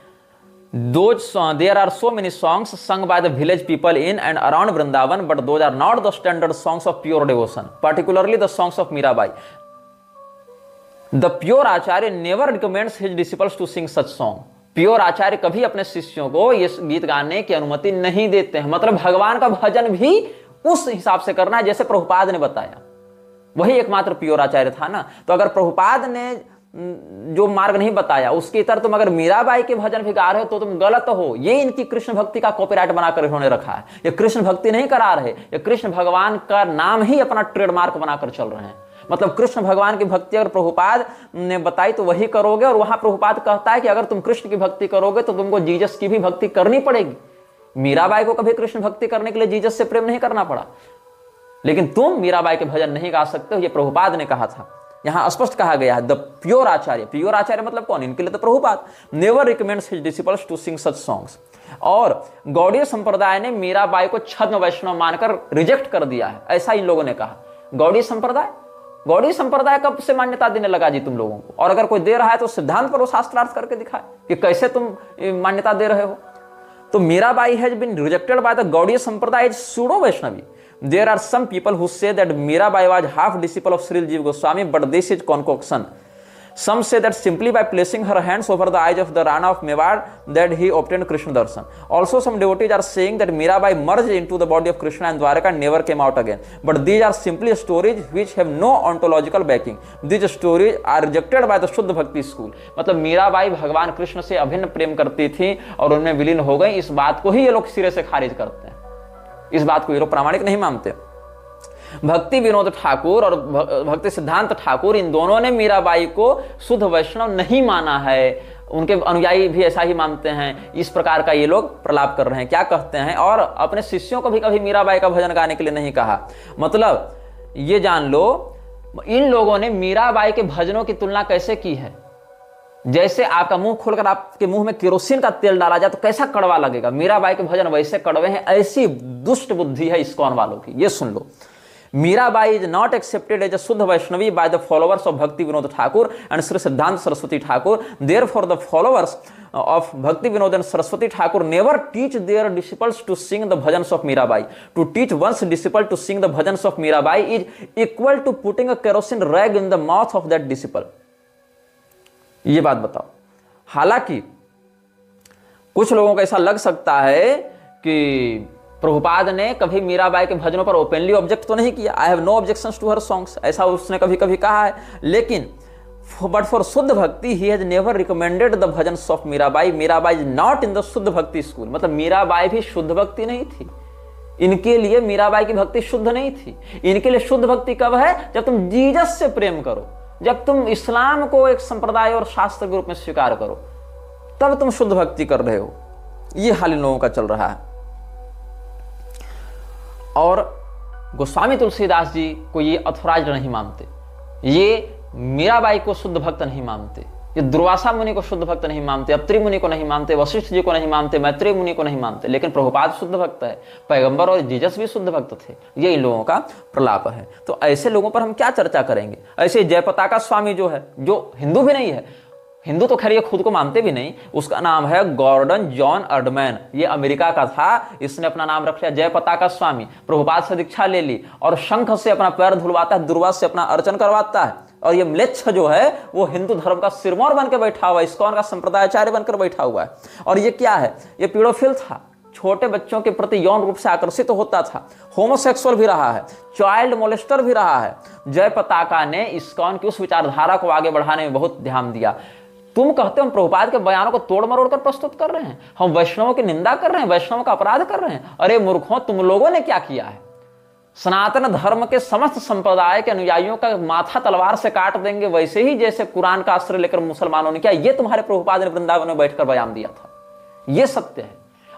There are so many songs sung by the village people in and around Vrindavan, but those are not the standard songs of pure devotion, particularly the songs of Mirabai. The pure Acharya never recommends his disciples to sing such song. Pure आचार्य कभी अपने शिष्यों को ये गीत गाने की अनुमति नहीं देते हैं। मतलब भगवान का भजन भी उस हिसाब से करना है जैसे प्रभुपाद ने बताया। वही एकमात्र प्योर आचार्य था ना। तो अगर प्रभुपाद ने जो मार्ग नहीं बताया उसके तरह तुम अगर मीराबाई के भजन भी गा रहे हो तो तुम गलत हो। ये इनकी कृष्ण भक्ति का कॉपीराइट बनाकर इन्होंने रखा है। ये कृष्ण भक्ति नहीं करा रहे, ये कृष्ण भगवान का नाम ही अपना ट्रेडमार्क बनाकर चल रहे हैं। मतलब कृष्ण भगवान की भक्ति अगर प्रभुपाद ने बताई तो वही करोगे, और वहां प्रभुपाद कहता है कि अगर तुम कृष्ण की भक्ति करोगे तो तुमको जीसस की भी भक्ति करनी पड़ेगी। मीराबाई को कभी कृष्ण भक्ति करने के लिए जीसस से प्रेम नहीं करना पड़ा, लेकिन तुम मीराबाई के भजन नहीं गा सकते हो, ये प्रभुपाद ने कहा था। यहां स्पष्ट कहा गया है the pure acharya. Pure acharya मतलब कौन? इनके लिए तो Prabhupada never recommends his disciples to sing such songs. और गौड़ीय संप्रदाय ने मीराबाई को छद्म वैष्णव मानकर रिजेक्ट कर दिया है, ऐसा इन लोगों ने कहा। गौड़ीय संप्रदाय कब से मान्यता देने लगा जी तुम लोगों को? और अगर कोई दे रहा है तो सिद्धांत पर वो शास्त्रार्थ करके दिखाए कि कैसे तुम मान्यता दे रहे हो। तो Mirabai has been rejected by the Gaudiya sampradaya as pseudo Vaishnavi. There are some people who say that Mirabai was half disciple of Sri Jiva Goswami, but this is concoction. Some say that simply by placing her hands over the eyes of the Rana of Mewar that he obtained Krishna darshan. Also, some devotees are saying that Mirabai merged into the body of Krishna and Dwaraka and never came out again. But these are simply stories which have no ontological backing. These stories are rejected by the Shuddha Bhakti school. मतलब मीराबाई भगवान कृष्ण से अभिन्न प्रेम करती थी और उनमें विलीन हो गई। इस बात को ही ये लोग सिरे से खारिज करते हैं। इस बात को ये लोग प्रामाणिक नहीं मानते। भक्ति विनोद ठाकुर और भक्ति सिद्धांत ठाकुर, इन दोनों ने मीराबाई को शुद्ध वैष्णव नहीं माना है। उनके अनुयायी भी ऐसा ही मानते हैं। इस प्रकार का ये लोग प्रलाप कर रहे हैं। क्या कहते हैं? और अपने शिष्यों को भी कभी मीराबाई का भजन गाने के लिए नहीं कहा। मतलब ये जान लो, इन लोगों ने मीराबाई के भजनों की तुलना कैसे की है? जैसे आपका मुंह खोलकर आपके मुंह में केरोसिन का तेल डाला जाए तो कैसा कड़वा लगेगा। मीराबाई के भजन वैसे कड़वे हैं। ऐसी दुष्ट बुद्धि है इस्कॉन वालों की। ये सुन लो, Mirabai is not accepted as a shuddha Vaishnavi by the followers of Bhakti Vinod Thakur and Shri Siddhanta Saraswati Thakur. Therefore the followers of Bhakti Vinod and Saraswati Thakur never teach their disciples to sing the bhajans of Mirabai. To teach one's disciple to sing the bhajans of Mirabai is equal to putting a kerosene rag in the mouth of that disciple. ये बात बताओ। हालांकि कुछ लोगों को ऐसा लग सकता है कि प्रभुपाद ने कभी मीराबाई के भजनों पर ओपनली ऑब्जेक्ट तो नहीं किया। I have no objections to her songs, ऐसा उसने कभी कभी कहा है। लेकिन बट फॉर शुद्ध भक्ति he has never recommended the bhajans of Mirabai. Mirabai is not in the शुद्ध भक्ति स्कूल। मतलब मीराबाई भी शुद्ध भक्ति नहीं थी। इनके लिए मीराबाई की भक्ति शुद्ध नहीं थी। इनके लिए शुद्ध भक्ति कब है? जब तुम जीसस से प्रेम करो, जब तुम इस्लाम को एक संप्रदाय और शास्त्र के रूप में स्वीकार करो, तब तुम शुद्ध भक्ति कर रहे हो। ये हाल इन लोगों का चल रहा है। और गोस्वामी तुलसीदास जी को ये अथॉराइज्ड नहीं मानते, ये मीराबाई को शुद्ध भक्त नहीं मानते, ये दुर्वासा मुनि को शुद्ध भक्त नहीं मानते, अत्रि मुनि को नहीं मानते, वशिष्ठ जी को नहीं मानते, मैत्रेय मुनि को नहीं मानते। लेकिन प्रभुपाद शुद्ध भक्त है, पैगंबर और जीसस भी शुद्ध भक्त थे। ये इन लोगों का प्रलाप है। तो ऐसे लोगों पर हम क्या चर्चा करेंगे? ऐसे जयपताका स्वामी जो है, जो हिंदू भी नहीं है, हिंदू तो खैर ये खुद को मानते भी नहीं, उसका नाम है गॉर्डन जॉन अर्डमैन। ये अमेरिका का था। इसने अपना नाम रख लिया जयपताका स्वामी। प्रभुपाद से दीक्षा ले ली और शंख से अपना पैर धुलवाता है, दुर्वा से अपना अर्चन करवाता है। और ये म्लेच्छ जो है वो हिंदू धर्म का सिरमौर बनकर बैठा हुआ है, इस्कॉन का संप्रदायाचार्य बनकर बैठा हुआ है। और ये क्या है? ये पीडोफिल था, छोटे बच्चों के प्रति यौन रूप से आकर्षित होता था, होमोसेक्सुअल भी रहा है, चाइल्ड मोलेस्टर भी रहा है। जयपताका ने इस्कॉन की उस विचारधारा को आगे बढ़ाने में बहुत ध्यान दिया। तुम कहते हो हम प्रभुपाद के बयानों को तोड़ मरोड़ कर प्रस्तुत कर रहे हैं, हम वैष्णवों की निंदा कर रहे हैं, वैष्णवों का अपराध कर रहे हैं। अरे मूर्खों, तुम लोगों ने क्या किया है? सनातन धर्म के समस्त संप्रदाय के अनुयायियों का माथा तलवार से काट देंगे, वैसे ही जैसे कुरान का आश्रय लेकर मुसलमानों ने किया। ये तुम्हारे प्रभुपाद ने वृंदावन में बैठकर बयान दिया था। ये सत्य है।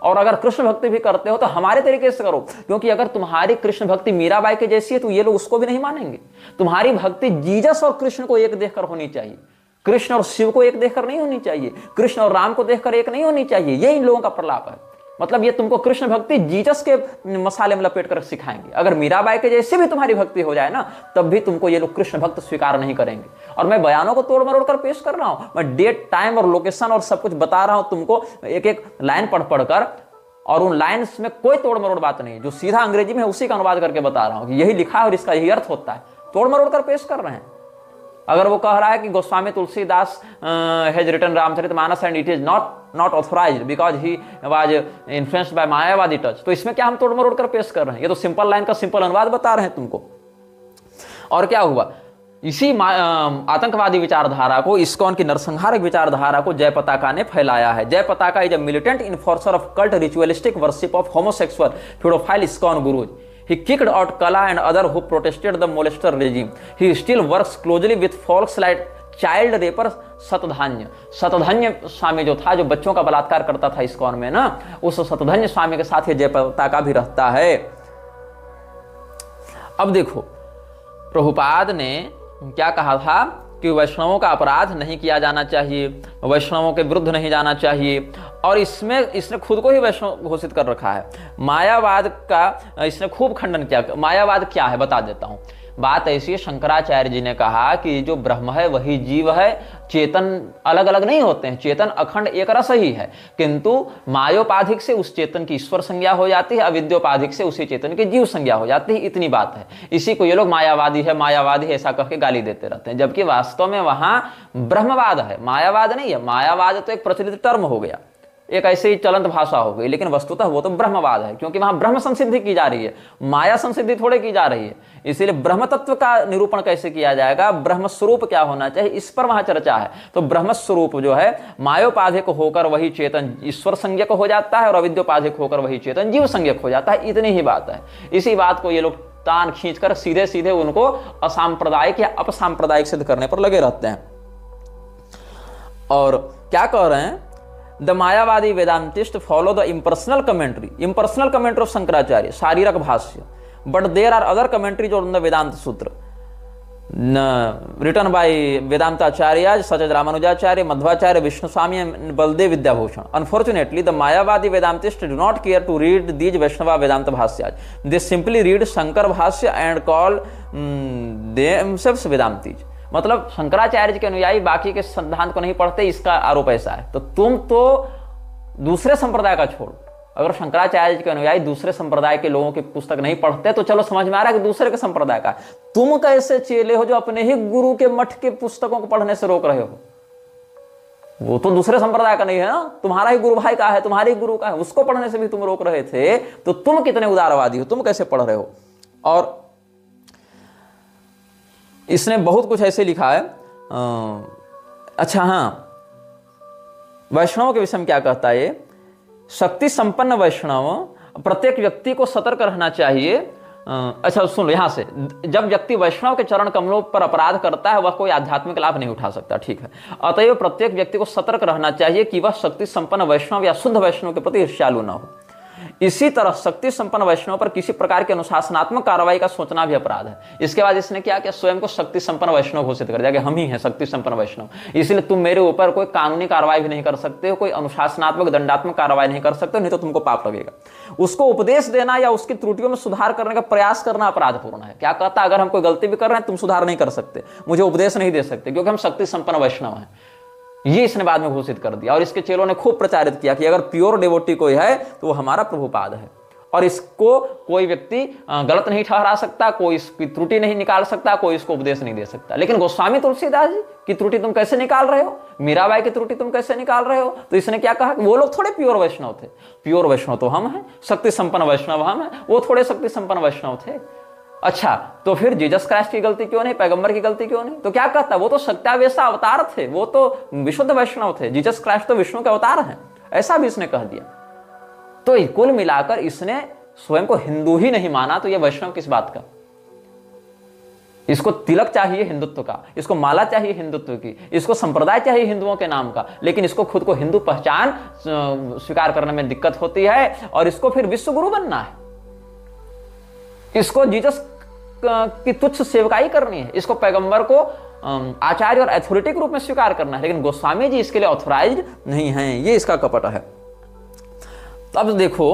और अगर कृष्ण भक्ति भी करते हो तो हमारे तरीके से करो, क्योंकि अगर तुम्हारी कृष्ण भक्ति मीराबाई के जैसी है तो ये लोग उसको भी नहीं मानेंगे। तुम्हारी भक्ति जीसस और कृष्ण को एक देखकर होनी चाहिए, कृष्ण और शिव को एक देखकर नहीं होनी चाहिए, कृष्ण और राम को देखकर एक नहीं होनी चाहिए। ये इन लोगों का प्रलाप है। मतलब ये तुमको कृष्ण भक्ति जीसस के मसाले में लपेट कर सिखाएंगे। अगर मीराबाई के जैसे भी तुम्हारी भक्ति हो जाए ना, तब भी तुमको ये लोग कृष्ण भक्त स्वीकार नहीं करेंगे। और मैं बयानों को तोड़ मरोड़ कर पेश कर रहा हूं, मैं डेट, टाइम और लोकेशन और सब कुछ बता रहा हूं तुमको, एक एक लाइन पढ़ पढ़कर। और उन लाइन्स में कोई तोड़ मरोड़ बात नहीं है, जो सीधा अंग्रेजी में है उसी का अनुवाद करके बता रहा हूं कि यही लिखा है और इसका यही अर्थ होता है। तोड़ मरोड़ कर पेश कर रहे हैं। अगर वो कह रहा है कि Goswami Tulsidas has written Ramcharitmanas and it is not authorised because he was influenced by Mayavadi touch, तो इसमें क्या हम तोड़ मरोड़ कर पेश कर रहे हैं? ये तो सिंपल लाइन का सिंपल अनुवाद बता रहे हैं तुमको। और क्या हुआ, इसी आतंकवादी विचारधारा को, इस्कॉन की नरसंहारक विचारधारा को जय पताका ने फैलाया है। Jai Pataka is a militant enforcer of cult ritualistic worship of homosexual paedophile ISKCON gurus. He kicked out Kala and other who protested the molester regime. He still works closely with folks like child raper सतधन्य। सतधन्य स्वामी जो था, जो बच्चों का बलात्कार करता था ISKCON में ना, उस सतधन्य स्वामी के साथ ये जय पताका भी रहता है। अब देखो, प्रभुपाद ने क्या कहा था कि वैष्णवों का अपराध नहीं किया जाना चाहिए, वैष्णवों के विरुद्ध नहीं जाना चाहिए, और इसमें इसने खुद को ही वैष्णव घोषित कर रखा है। मायावाद का इसने खूब खंडन किया। मायावाद क्या है बता देता हूं। बात ऐसी है, शंकराचार्य जी ने कहा कि जो ब्रह्म है वही जीव है, चेतन अलग अलग नहीं होते हैं, चेतन अखंड एक रस ही है, किंतु मायोपाधिक से उस चेतन की ईश्वर संज्ञा हो जाती है, अविद्योपाधिक से उसी चेतन की जीव संज्ञा हो जाती है। इतनी बात है। इसी को ये लोग मायावादी है, मायावादी है ऐसा कह के गाली देते रहते हैं, जबकि वास्तव में वहां ब्रह्मवाद है, मायावाद नहीं है। मायावाद तो एक प्रचलित टर्म हो गया, एक ऐसे ही चलंत भाषा हो गई, लेकिन वस्तुतः वो तो ब्रह्मवाद है, क्योंकि वहां ब्रह्म संसिद्धि की जा रही है, माया संसिद्धि थोड़े की जा रही है। इसीलिए ब्रह्म तत्व का निरूपण कैसे किया जाएगा, ब्रह्म स्वरूप क्या होना चाहिए, इस पर वहां चर्चा है। तो ब्रह्म स्वरूप जो है मायोपाधिक होकर वही चेतन ईश्वर संज्ञक हो जाता है, और अविद्योपाधिक होकर वही चेतन जीव संज्ञक हो जाता है। इतनी ही बात है। इसी बात को ये लोग तान खींचकर सीधे सीधे उनको असांप्रदायिक या अपसांप्रदायिक सिद्ध करने पर लगे रहते हैं। और क्या कह रहे हैं, the Mayavadi Vedantist follow the impersonal commentary of Shankaracharya, Shariraka Bhashya, but there are other commentaries on the Vedanta Sutra written by Vedantacharyas such as Ramanujacharya, Madhvacharya, Vishnu Swami and Baldev Vidyabhushan. Unfortunately, the Mayavadi Vedantists do not care to read these Vaishnava Vedanta Bhashyas. They simply read Shankar Bhashya and call themselves Vedantis. मतलब शंकराचार्य जी के अनुयायी बाकी के सिद्धांत को नहीं पढ़ते, इसका आरोप ऐसा है। तो तुम तो दूसरे संप्रदाय का छोड़ो, अगर शंकराचार्य जी के अनुयायी दूसरे संप्रदाय के लोगों की पुस्तक नहीं पढ़ते तो चलो समझ में आ रहा है कि दूसरे के संप्रदाय का। तुम कैसे चेले हो जो अपने ही गुरु के मठ के पुस्तकों को पढ़ने से रोक रहे हो? वो तो दूसरे संप्रदाय का नहीं है ना, तुम्हारा ही गुरु भाई का है, तुम्हारे ही गुरु का है, उसको पढ़ने से भी तुम रोक रहे थे, तो तुम कितने उदारवादी हो, तुम कैसे पढ़ रहे हो? और इसने बहुत कुछ ऐसे लिखा है। अच्छा हाँ, वैष्णव के विषय में क्या कहता है ये, शक्ति संपन्न वैष्णव प्रत्येक व्यक्ति को सतर्क रहना चाहिए। अच्छा सुन लो यहां से, जब व्यक्ति वैष्णव के चरण कमलों पर अपराध करता है वह कोई आध्यात्मिक लाभ नहीं उठा सकता, ठीक है। अतएव प्रत्येक व्यक्ति को सतर्क रहना चाहिए कि वह शक्ति संपन्न वैष्णव या शुद्ध वैष्णव के प्रति ईर्ष्यालु न हो। इसी तरह शक्ति संपन्न वैष्णव पर किसी प्रकार के अनुशासनात्मक कार्रवाई का सोचना भी अपराध है। इसके बाद इसने क्या किया, स्वयं को शक्ति संपन्न वैष्णव घोषित कर दिया कि हम ही हैं शक्ति संपन्न वैष्णव, इसलिए तुम मेरे ऊपर कोई कानूनी कार्रवाई भी नहीं कर सकते हो, कोई अनुशासनात्मक दंडात्मक कार्रवाई नहीं कर सकते, नहीं तो तुमको पाप लगेगा। उसको उपदेश देना या उसकी त्रुटियों में सुधार करने का प्रयास करना अपराधपूर्ण है। क्या कहता, अगर हम कोई गलती भी कर रहे हैं तुम सुधार नहीं कर सकते, मुझे उपदेश नहीं दे सकते, क्योंकि हम शक्ति संपन्न वैष्णव हैं। ये इसने बाद में घोषित कर दिया, और इसके चेलों ने खूब प्रचारित किया कि अगर प्योर डिवोटी कोई है तो वो हमारा प्रभुपाद है, और इसको कोई व्यक्ति गलत नहीं ठहरा सकता, कोई इसकी त्रुटि नहीं निकाल सकता, कोई इसको उपदेश नहीं दे सकता। लेकिन गोस्वामी तुलसीदास जी की त्रुटि तुम कैसे निकाल रहे हो, मीराबाई की त्रुटि तुम कैसे निकाल रहे हो? तो इसने क्या कहा, वो लोग थोड़े प्योर वैष्णव थे, प्योर वैष्णव तो हम हैं, शक्ति संपन्न वैष्णव हम हैं, वो थोड़े शक्ति संपन्न वैष्णव थे। अच्छा, तो फिर जीसस क्राइस्ट की गलती क्यों नहीं, पैगंबर की गलती क्यों नहीं? तो क्या कहता, वो तो सत्यावेशा अवतार थे, वो तो विशुद्ध वैष्णव थे, जीसस क्राइस्ट तो विष्णु के अवतार हैं, ऐसा भी इसने कह दिया। तो कुल मिलाकर इसने स्वयं को हिंदू ही नहीं माना, तो ये वैष्णव किस बात का? इसको तिलक चाहिए हिंदुत्व का, इसको माला चाहिए हिंदुत्व की, इसको संप्रदाय चाहिए हिंदुओं के नाम का, लेकिन इसको खुद को हिंदू पहचान स्वीकार करने में दिक्कत होती है, और इसको फिर विश्व गुरु बनना है, इसको जीसस की तुच्छ सेवकाई करनी है, इसको पैगंबर को आचार्य और अथॉरिटी के रूप में स्वीकार करना है। लेकिन गोस्वामी जी इसके लिए ऑथोराइज्ड नहीं है, ये इसका कपट है। अब देखो,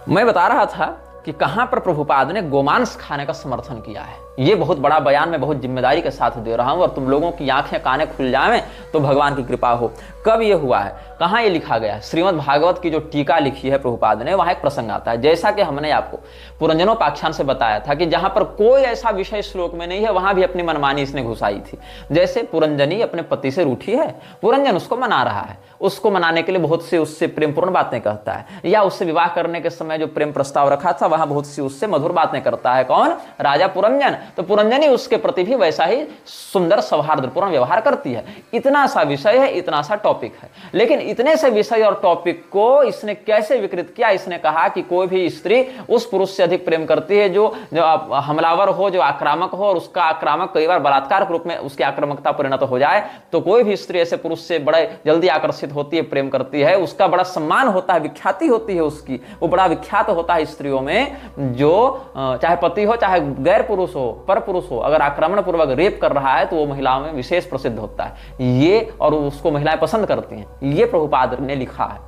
मैं बता रहा था कि कहां पर प्रभुपाद ने गोमांस खाने का समर्थन किया है। ये बहुत बड़ा बयान मैं बहुत जिम्मेदारी के साथ दे रहा हूं, और तुम लोगों की आंखें कानें खुल जाएं तो भगवान की कृपा हो। कब ये हुआ है, कहाँ ये लिखा गया है? श्रीमद् भागवत की जो टीका लिखी है प्रभुपाद ने, वहां एक प्रसंग आता है। जैसा कि हमने आपको पुरंजनोपाख्यान से बताया था कि जहां पर कोई ऐसा विषय श्लोक में नहीं है, वहां भी अपनी मनमानी इसने घुसाई थी। जैसे पुरंजनी अपने पति से रूठी है, पुरंजन उसको मना रहा है, उसको मनाने के लिए बहुत सी उससे प्रेमपूर्ण बातें कहता है, या उससे विवाह करने के समय जो प्रेम प्रस्ताव रखा था वहां बहुत सी उससे मधुर बातें करता है। कौन? राजा पुरंजन। तो पुरंजनी उसके प्रति भी वैसा ही सुंदर सौहार्दपूर्ण व्यवहार करती है। इतना सा विषय है, इतना सा टॉपिक है, लेकिन इतने से विषय और टॉपिक को इसने कैसे विकृत किया? इसने कहा कि कोई भी स्त्री उस पुरुष से अधिक प्रेम करती है जो हमलावर हो, जो आक्रामक हो, और उसका आक्रामक कई बार बलात्कार के रूप में उसकी आक्रामकता परिणत हो जाए, तो कोई भी स्त्री ऐसे पुरुष से बड़े जल्दी आकर्षित होती है, प्रेम करती है, उसका बड़ा सम्मान होता है, विख्याति होती है उसकी, वो बड़ा विख्यात होता है स्त्रियों में। जो चाहे पति हो चाहे गैर पुरुष हो, पर पुरुष हो, अगर आक्रमण पूर्वक रेप कर रहा है तो वो महिलाओं में विशेष प्रसिद्ध होता है ये, और उसको महिलाएं पसंद करती हैं। ये प्रभुपाद ने लिखा है।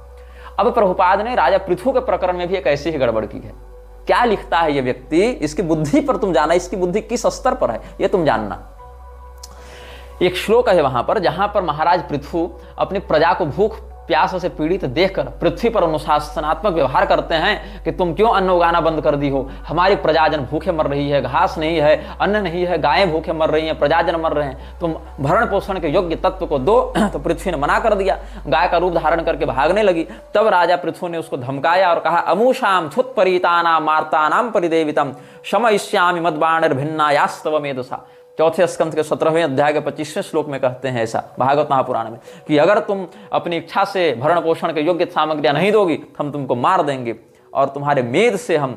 अब प्रभुपाद ने राजा पृथु के प्रकरण में भी एक ऐसी ही गड़बड़ की है। क्या लिखता है ये व्यक्ति, इसकी बुद्धि पर तुम जाना, इसकी बुद्धि किस स्तर पर है ये तुम जानना। एक श्लोक है वहां पर जहां पर महाराज पृथु अपनी प्रजा को भूख प्यास से पीड़ित देखकर पृथ्वी पर अनुशासनात्मक व्यवहार करते हैं कि तुम क्यों अन्न उगाना बंद कर दी हो, हमारी प्रजाजन भूखे मर रही है, घास नहीं है, अन्न नहीं है, गायें भूखे मर रही हैं, प्रजाजन मर रहे हैं, तुम भरण पोषण के योग्य तत्व को दो। तो पृथ्वी ने मना कर दिया, गाय का रूप धारण करके भागने लगी। तब राजा पृथु ने उसको धमकाया और कहा, अमूषाम छुत परितानाम मार्तानाम परिदेवितम शमयिष्यामि मद्बाणिर्भिन्नायास्तव मेधसा। चौथे स्कंध के 17वें अध्याय के 25वें श्लोक में कहते हैं ऐसा भागवत महापुराण में कि अगर तुम अपनी इच्छा से भरण पोषण के योग्य सामग्रियां नहीं दोगी, हम तुमको मार देंगे और तुम्हारे मेद से हम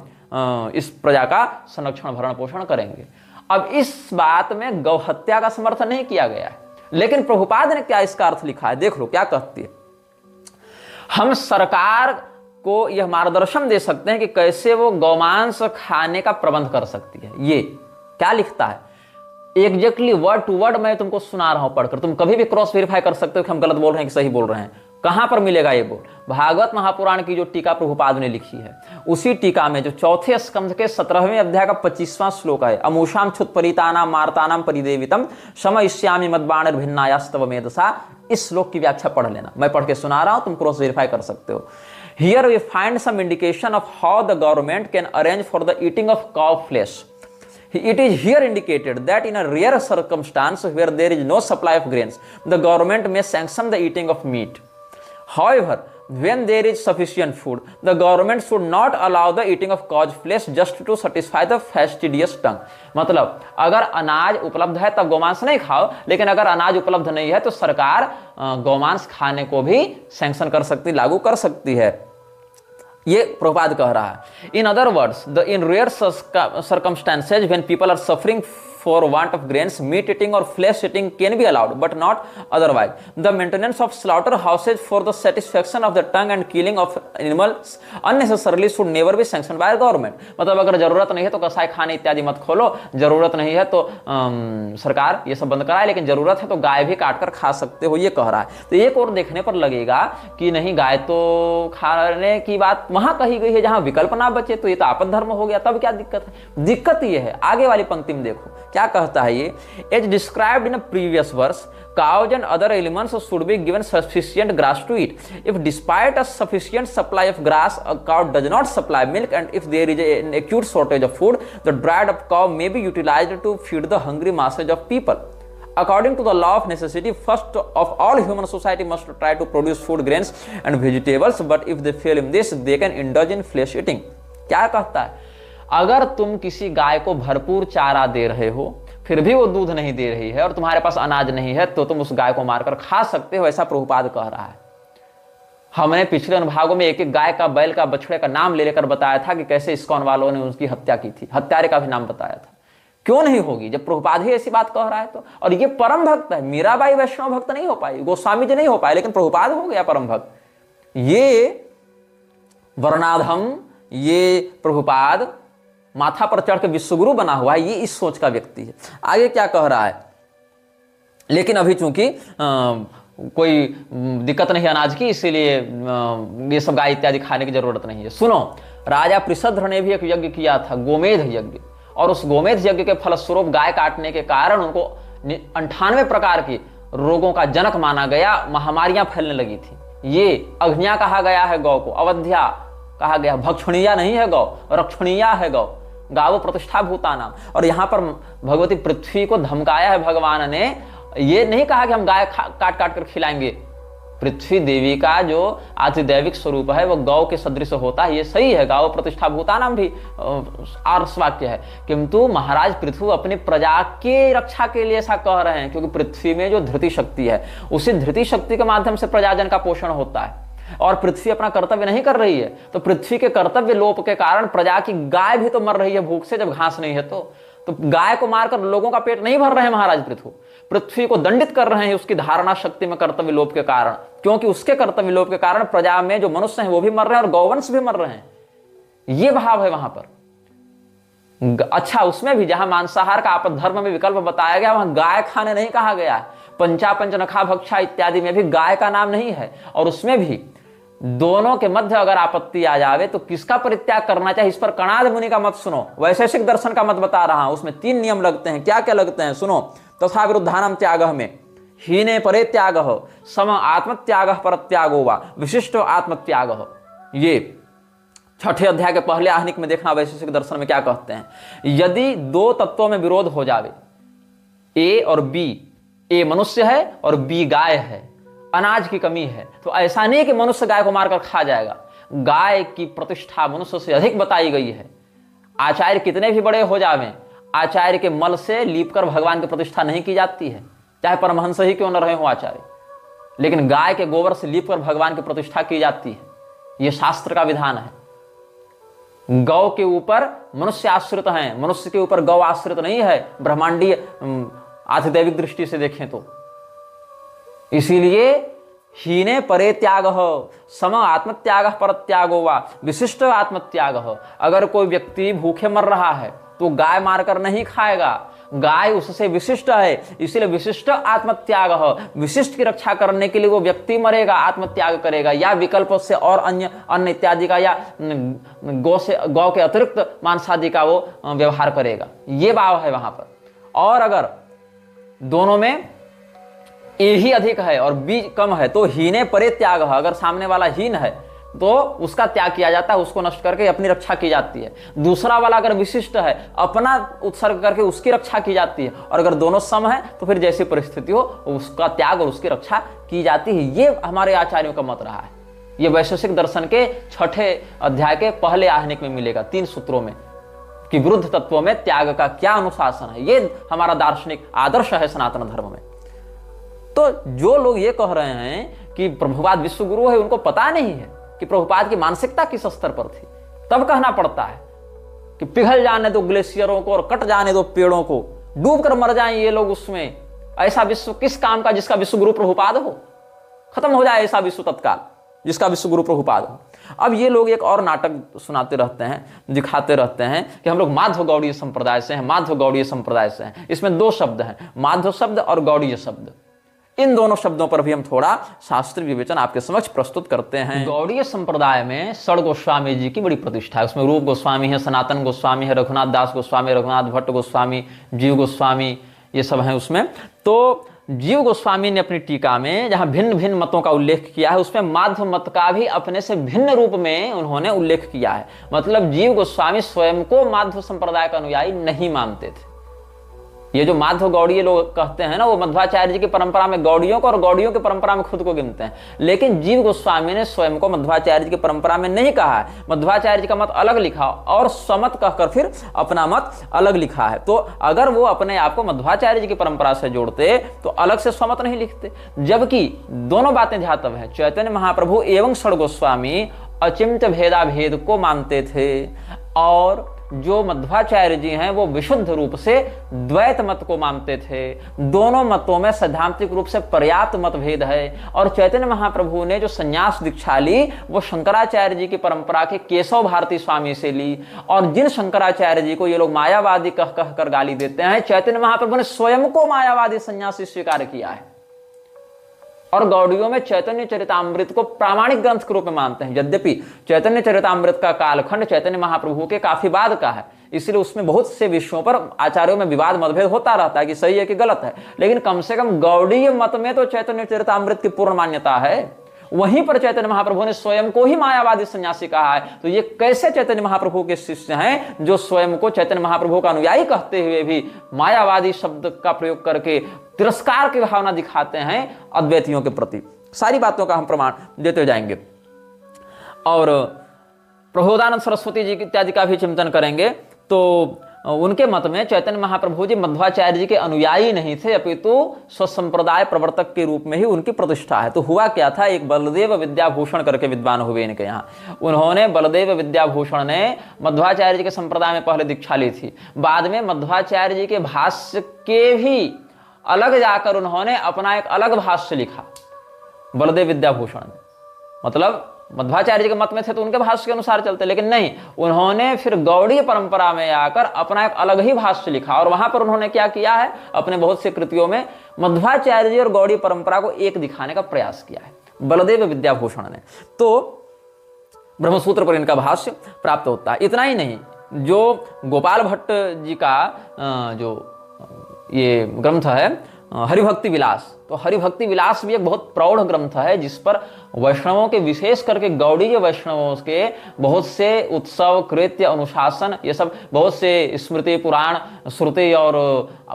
इस प्रजा का संरक्षण भरण पोषण करेंगे। अब इस बात में गौ हत्या का समर्थन नहीं किया गया है, लेकिन प्रभुपाद ने क्या इसका अर्थ लिखा है, देख लो क्या कहती है। हम सरकार को यह मार्गदर्शन दे सकते हैं कि कैसे वो गौमांस खाने का प्रबंध कर सकती है। ये क्या लिखता है एग्जैक्टली वर्ड टू वर्ड मैं तुमको सुना रहा हूं पढ़कर, तुम कभी भी क्रॉस वेरीफाई कर सकते हो कि हम गलत बोल रहे हैं कि सही बोल रहे हैं। कहां पर मिलेगा ये बोल? भागवत महापुराण की जो टीका प्रभुपाद ने लिखी है, उसी टीका में जो चौथे स्कंध के 17वें अध्याय का 25वां श्लोक है, अमूषाम छुत परितानाम मार्तानाम परिदेवितम शमयिष्यामि मद्बाणिर्भिन्नायास्तव मेधसा। इस श्लोक की व्याख्या पढ़ लेना, मैं पढ़ के सुना रहा हूं, तुम क्रॉस वेरीफाई कर सकते हो। Here we find some indication of how the government can arrange for the eating of cow flesh. It is here indicated that in a rare circumstance where there is no supply of grains, the government may sanction the eating of meat. However, when there is sufficient food, the government should not allow the eating of cow's flesh just to satisfy the fastidious tongue. मतलब अगर अनाज उपलब्ध है तब गौमांस नहीं खाओ, लेकिन अगर अनाज उपलब्ध नहीं है तो सरकार गौमांस खाने को भी सैंक्शन कर सकती, लागू कर सकती है। ये प्रभुपाद कह रहा है। In other words, the in rare circumstances when people are suffering for want of grains, meat eating or flesh eating can be allowed, but not otherwise. The maintenance of slaughterhouses for the satisfaction of the tongue and killing of animals unnecessarily should never be sanctioned by the government. मतलब अगर जरूरत नहीं है तो कसाई खाने इत्यादि मत खोलो, जरूरत नहीं है तो सरकार ये सब बंद कराए, लेकिन जरूरत है तो गाय भी काट कर खा सकते हो, ये कह रहा है। तो एक और देखने पर लगेगा कि नहीं, गाय तो खाने की बात वहां कही गई है जहां विकल्प ना बचे, तो ये तो आपद धर्म हो गया। तब क्या दिक्कत है? दिक्कत ये है, आगे वाली पंक्ति में देखो क्या कहता है ये। As described in a previous verse, cows and other elements should be given sufficient grass to eat. If despite a sufficient supply of grass, a cow does not supply milk, and if there is an acute shortage of food, the dried up cow may be utilized to feed the hungry masses of people. According to the law of necessity, first of all human society must try to produce food, grains and vegetables, but if they fail in this, they can indulge in flesh eating. क्या कहता है? अगर तुम किसी गाय को भरपूर चारा दे रहे हो, फिर भी वो दूध नहीं दे रही है और तुम्हारे पास अनाज नहीं है, तो तुम उस गाय को मारकर खा सकते हो, ऐसा प्रभुपाद कह रहा है। हमने पिछले अनुभागों में एक एक गाय का, बैल का, बछड़े का नाम ले लेकर बताया था कि कैसे इस्कॉन वालों ने उसकी हत्या की थी, हत्यारे का भी नाम बताया था। क्यों नहीं होगी जब प्रभुपाद ही ऐसी बात कह रहा है तो? और ये परम भक्त है, मीराबाई वैष्णव भक्त नहीं हो पाई, गोस्वामी जी नहीं हो पाए, लेकिन प्रभुपाद हो गया परम भक्त। ये वर्णाधम, ये प्रभुपाद माथा पर चढ़ के विश्वगुरु बना हुआ है, ये इस सोच का व्यक्ति है। आगे क्या कह रहा है? लेकिन अभी चूंकि कोई दिक्कत नहीं अनाज की, इसीलिए ये सब गाय इत्यादि खाने की जरूरत नहीं है। सुनो, राजा पृषद्र ने भी एक यज्ञ किया था, गोमेध यज्ञ, और उस गोमेध यज्ञ के फलस्वरूप गाय काटने के कारण उनको 98 प्रकार के रोगों का जनक माना गया, महामारियां फैलने लगी थी। ये अग्निया कहा गया है गौ को, अवध्या कहा गया, भक्षणीया नहीं है गौ, रक्षणीया है गौ, गावो प्रतिष्ठा भूतानाम। और यहां पर भगवती पृथ्वी को धमकाया है भगवान ने, ये नहीं कहा कि हम गाय काट काट कर खिलाएंगे। पृथ्वी देवी का जो आतिदैविक स्वरूप है वो गौ के सदृश होता है, ये सही है, गावो प्रतिष्ठा भूतानाम भी आर्ष वाक्य है, किंतु महाराज पृथ्वी अपनी प्रजा के रक्षा के लिए ऐसा कह रहे हैं, क्योंकि पृथ्वी में जो धृति शक्ति है उसी धृति शक्ति के माध्यम से प्रजाजन का पोषण होता है, और पृथ्वी अपना कर्तव्य नहीं कर रही है, तो पृथ्वी के कर्तव्य लोप के कारण प्रजा की गाय भी तो मर रही है भूख से, जब घास नहीं है तो गाय को मारकर लोगों का पेट नहीं भर रहे हैं महाराज पृथ्वी को दंडित कर रहे हैं उसकी धारणा शक्ति में कर्तव्य लोप के कारण, क्योंकि उसके कर्तव्य लोप के कारण प्रजा में जो मनुष्य हैं वो भी मर रहे हैं और गौवंश भी मर रहे हैं। ये भाव है वहां पर। अच्छा, उसमें भी जहां मांसाहार का आपद धर्म में विकल्प बताया गया वहां गाय खाने नहीं कहा गया है। पंचा पंच नखा भक्षा इत्यादि में भी गाय का नाम नहीं है, और उसमें भी दोनों के मध्य अगर आपत्ति आ जावे तो किसका परित्याग करना चाहिए, इस पर कणाद मुनि का मत सुनो, वैशेषिक दर्शन का मत बता रहा हूं। उसमें 3 नियम लगते हैं। क्या क्या लगते हैं सुनो। तथा विरुद्धानम त्याग में हीने परे त्याग सम आत्मत्याग पर त्यागो वा विशिष्ट आत्मत्याग। ये 6ठे अध्याय के पहले आहनिक में देखना वैशेषिक दर्शन में क्या कहते हैं। यदि 2 तत्वों में विरोध हो जावे, ए और बी, ए मनुष्य है और बी गाय है, अनाज की कमी है, तो ऐसा नहीं कि मनुष्य गाय को मारकर खा जाएगा। गाय की प्रतिष्ठा मनुष्य से अधिक बताई गई है। आचार्य कितने भी बड़े हो जावें, आचार्य के मल से लीपकर भगवान की प्रतिष्ठा नहीं की जाती है, चाहे परमहंस ही क्यों न रहे हो आचार्य, लेकिन गाय के गोबर से लीपकर भगवान की प्रतिष्ठा की जाती है। यह शास्त्र का विधान है। गौ के ऊपर मनुष्य आश्रित हैं, मनुष्य के ऊपर गौ आश्रित नहीं है, ब्रह्मांडीय आधिदैविक दृष्टि से देखें तो। इसीलिए हीने परे त्याग सम आत्मत्याग पर त्यागो वा विशिष्ट आत्मत्याग। अगर कोई व्यक्ति भूखे मर रहा है तो गाय मारकर नहीं खाएगा, गाय उससे विशिष्ट है, इसीलिए विशिष्ट आत्मत्याग। विशिष्ट की रक्षा करने के लिए वो व्यक्ति मरेगा, आत्मत्याग करेगा, या विकल्प से और अन्य इत्यादि का, या गौ के अतिरिक्त मांसादि का वो व्यवहार करेगा। ये भाव है वहां पर। और अगर दोनों में ए ही अधिक है और बी कम है तो हीने परे त्याग है। अगर सामने वाला हीन है तो उसका त्याग किया जाता है, उसको नष्ट करके अपनी रक्षा की जाती है। दूसरा वाला अगर विशिष्ट है, अपना उत्सर्ग करके उसकी रक्षा की जाती है। और अगर दोनों सम है तो फिर जैसी परिस्थिति हो उसका त्याग और उसकी रक्षा की जाती है। ये हमारे आचार्यों का मत रहा है। ये वैशेषिक दर्शन के 6ठे अध्याय के पहले आहनिक में मिलेगा 3 सूत्रों में, कि विरुद्ध तत्वों में त्याग का क्या अनुशासन है। ये हमारा दार्शनिक आदर्श है सनातन धर्म में। तो जो लोग ये कह रहे हैं कि प्रभुपाद विश्व गुरु है, उनको पता नहीं है कि प्रभुपाद की मानसिकता किस स्तर पर थी। तब कहना पड़ता है कि पिघल जाने दो ग्लेशियरों को और कट जाने दो पेड़ों को, डूब कर मर जाएं ये लोग उसमें। ऐसा विश्व किस काम का जिसका विश्व गुरु प्रभुपाद हो, खत्म हो जाए ऐसा विश्व तत्काल जिसका विश्व गुरु प्रभुपाद हो। अब ये लोग एक और नाटक सुनाते रहते हैं, दिखाते रहते हैं कि हम लोग माध्व गौड़ीय संप्रदाय से हैं, माध्व गौड़ीय संप्रदाय से हैं। इसमें 2 शब्द हैं, माध्व शब्द और गौड़ीय शब्द। इन दोनों शब्दों पर भी हम थोड़ा शास्त्रीय विवेचन आपके समक्ष प्रस्तुत करते हैं। गौड़ीय संप्रदाय में षड गोस्वामी जी की बड़ी प्रतिष्ठा है। उसमें रूप गोस्वामी है, सनातन गोस्वामी है, रघुनाथ दास गोस्वामी, रघुनाथ भट्ट गोस्वामी, जीव गोस्वामी, ये सब हैं उसमें। तो जीव गोस्वामी ने अपनी टीका में जहां भिन्न भिन्न मतों का उल्लेख किया है, उसमें माध्व मत का भी अपने से भिन्न रूप में उन्होंने उल्लेख किया है। मतलब जीव गोस्वामी स्वयं को माध्व संप्रदाय का अनुयायी नहीं मानते थे। ये जो माध्व गौड़ीय लोग कहते हैं ना, वो मध्वाचार्य जी की परंपरा में गौड़ियों को और गौड़ियों की परंपरा में खुद को गिनते हैं। लेकिन जीव गोस्वामी ने स्वयं को मध्वाचार्य जी की परंपरा में नहीं कहा है। मध्वाचार्य जी का मत अलग लिखा और स्वमत कहकर फिर अपना मत अलग लिखा है। तो अगर वो अपने आप को मध्वाचार्य जी की परंपरा से जोड़ते तो अलग से स्वमत नहीं लिखते। जबकि दोनों बातें ध्यातव्य है। चैतन्य महाप्रभु एवं षड गोस्वामी अचिंत्य भेदाभेद को मानते थे, और जो मध्वाचार्य जी हैं वो विशुद्ध रूप से द्वैत मत को मानते थे। दोनों मतों में सैद्धांतिक रूप से पर्याप्त मतभेद है। और चैतन्य महाप्रभु ने जो संन्यास दीक्षा ली वो शंकराचार्य जी की परंपरा के केशव भारती स्वामी से ली। और जिन शंकराचार्य जी को ये लोग मायावादी कह कर गाली देते हैं, चैतन्य महाप्रभु ने स्वयं को मायावादी सन्यासी स्वीकार किया है। और गौड़ियों में चैतन्य चरितामृत को प्रामाणिक ग्रंथ के रूप में मानते हैं। यद्यपि चैतन्य चरितामृत का कालखंड चैतन्य महाप्रभु के काफी बाद का है, इसलिए उसमें बहुत से विषयों पर आचार्यों में विवाद मतभेद होता रहता है कि सही है कि गलत है, लेकिन कम से कम गौड़ीय मत में तो चैतन्य चरितामृत की पूर्ण मान्यता है। वहीं पर चैतन्य महाप्रभु ने स्वयं को ही मायावादी सन्यासी कहा है, तो ये कैसे चैतन्य महाप्रभु के शिष्य हैं जो स्वयं को चैतन्य महाप्रभु का अनुयायी कहते हुए भी मायावादी शब्द का प्रयोग करके तिरस्कार की भावना दिखाते हैं अद्वैतियों के प्रति। सारी बातों का हम प्रमाण देते जाएंगे और प्रबोधानंद सरस्वती जी इत्यादि का भी चिंतन करेंगे। तो उनके मत में चैतन्य महाप्रभु जी मध्वाचार्य जी के अनुयायी नहीं थे, अपितु स्वसंप्रदाय प्रवर्तक के रूप में ही उनकी प्रतिष्ठा है। तो हुआ क्या था, एक बलदेव विद्याभूषण करके विद्वान हुए इनके यहाँ, उन्होंने बलदेव विद्याभूषण ने मध्वाचार्य जी के संप्रदाय में पहले दीक्षा ली थी। बाद में मध्वाचार्य जी के भाष्य के भी अलग जाकर उन्होंने अपना एक अलग भाष्य लिखा बलदेव विद्याभूषण ने। मतलब मध्वाचार्य जी के मत में थे तो उनके भाष्य के अनुसार चलते, लेकिन नहीं, उन्होंने फिर गौड़ीय परंपरा में आकर अपना एक अलग ही भाष्य लिखा और वहां पर उन्होंने क्या किया है, अपने बहुत से कृतियों में मध्वाचार्य जी और गौड़ीय परंपरा को एक दिखाने का प्रयास किया है बलदेव विद्याभूषण ने। तो ब्रह्मसूत्र पर इनका भाष्य प्राप्त होता है। इतना ही नहीं, जो गोपाल भट्ट जी का जो ये ग्रंथ है हरिभक्ति विलास, तो हरिभक्ति विलास भी एक बहुत प्रौढ़ ग्रंथ है जिस पर वैष्णवों के, विशेष करके गौड़ीय वैष्णवों के बहुत से उत्सव, कृत्य, अनुशासन, ये सब बहुत से स्मृति, पुराण, श्रुति और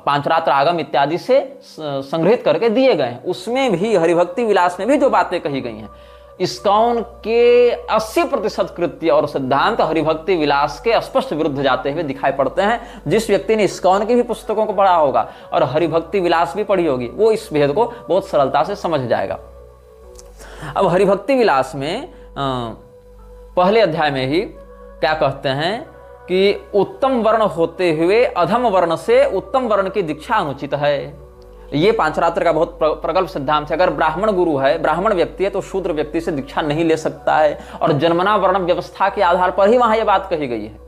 पांचरात्र आगम इत्यादि से संग्रहित करके दिए गए हैं। उसमें भी हरिभक्ति विलास में भी जो बातें कही गई हैं, इस्कॉन के 80% कृत्य और सिद्धांत हरिभक्ति विलास के स्पष्ट विरुद्ध जाते हुए दिखाई पड़ते हैं। जिस व्यक्ति ने इस्कॉन की भी पुस्तकों को पढ़ा होगा और हरिभक्ति विलास भी पढ़ी होगी, वो इस भेद को बहुत सरलता से समझ जाएगा। अब हरिभक्ति विलास में पहले अध्याय में ही क्या कहते हैं कि उत्तम वर्ण होते हुए अधम वर्ण से उत्तम वर्ण की दीक्षा अनुचित है। ये पांचरात्र का बहुत प्रगल्भ सिद्धांत है। अगर ब्राह्मण गुरु है, ब्राह्मण व्यक्ति है, तो शूद्र व्यक्ति से दीक्षा नहीं ले सकता है और जन्मना वर्ण व्यवस्था के आधार पर ही वहां यह बात कही गई है।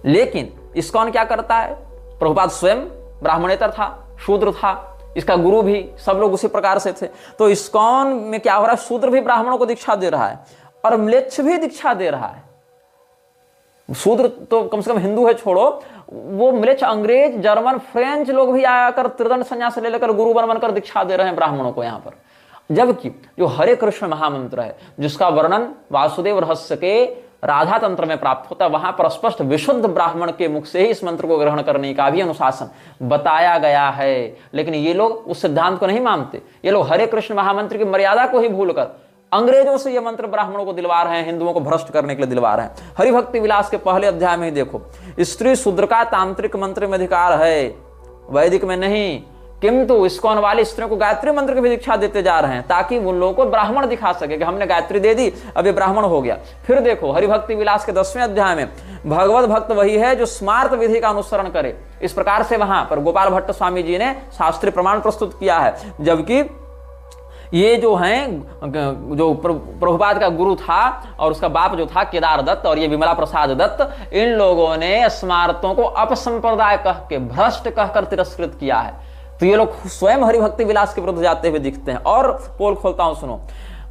लेकिन इस्कॉन क्या करता है, प्रभुपाद स्वयं ब्राह्मणेतर था, शूद्र था, इसका गुरु भी, सब लोग उसी प्रकार से थे। तो इस्कॉन में क्या हो रहा है, शूद्र भी ब्राह्मणों को दीक्षा दे रहा है और म्लेच्छ भी दीक्षा दे रहा है। शूद्र तो कम से कम हिंदू है छोड़ो, वो म्लेच्छ, अंग्रेज, जर्मन, फ्रेंच लोग भी आकर त्रिदंड संन्यास ले लेकर गुरु बनकर दीक्षा दे रहे हैं ब्राह्मणों को यहाँ पर। जबकि जो हरे कृष्ण महामंत्र है, जिसका वर्णन वासुदेव रहस्य के राधा तंत्र में प्राप्त होता है, वहां पर स्पष्ट विशुद्ध ब्राह्मण के मुख से ही इस मंत्र को ग्रहण करने का भी अनुशासन बताया गया है। लेकिन ये लोग उस सिद्धांत को नहीं मानते। ये लोग हरे कृष्ण महामंत्र की मर्यादा को ही भूलकर अंग्रेजों से ये मंत्र ब्राह्मणों को दिलवा रहे हैं, हिंदुओं को भ्रष्ट करने के लिए दिलवा रहे हैं। हरिभक्ति विलास के पहले अध्याय में ही देखो, स्त्री शूद्र का तांत्रिक मंत्र में अधिकार है, वैदिक में नहीं, किंतु इस्कॉन वाले स्त्रियों को गायत्री मंत्र की भी दीक्षा देते जा रहे हैं ताकि उन लोगों को ब्राह्मण दिखा सके कि हमने गायत्री दे दी, अब ये ब्राह्मण हो गया। फिर देखो हरिभक्ति विलास के 10वें अध्याय में, भगवत भक्त वही है जो स्मार्त विधि का अनुसरण करे। इस प्रकार से वहां पर गोपाल भट्ट स्वामी जी ने शास्त्रीय प्रमाण प्रस्तुत किया है। जबकि ये जो हैं, जो प्रभुपाद का गुरु था और उसका बाप जो था केदार दत्त और ये विमला प्रसाद दत्त, इन लोगों ने स्मार्तों को अपसंप्रदाय कह के, भ्रष्ट कहकर तिरस्कृत किया है। तो ये लोग स्वयं हरिभक्ति विलास के विरुद्ध जाते हुए दिखते हैं। और पोल खोलता हूं, सुनो,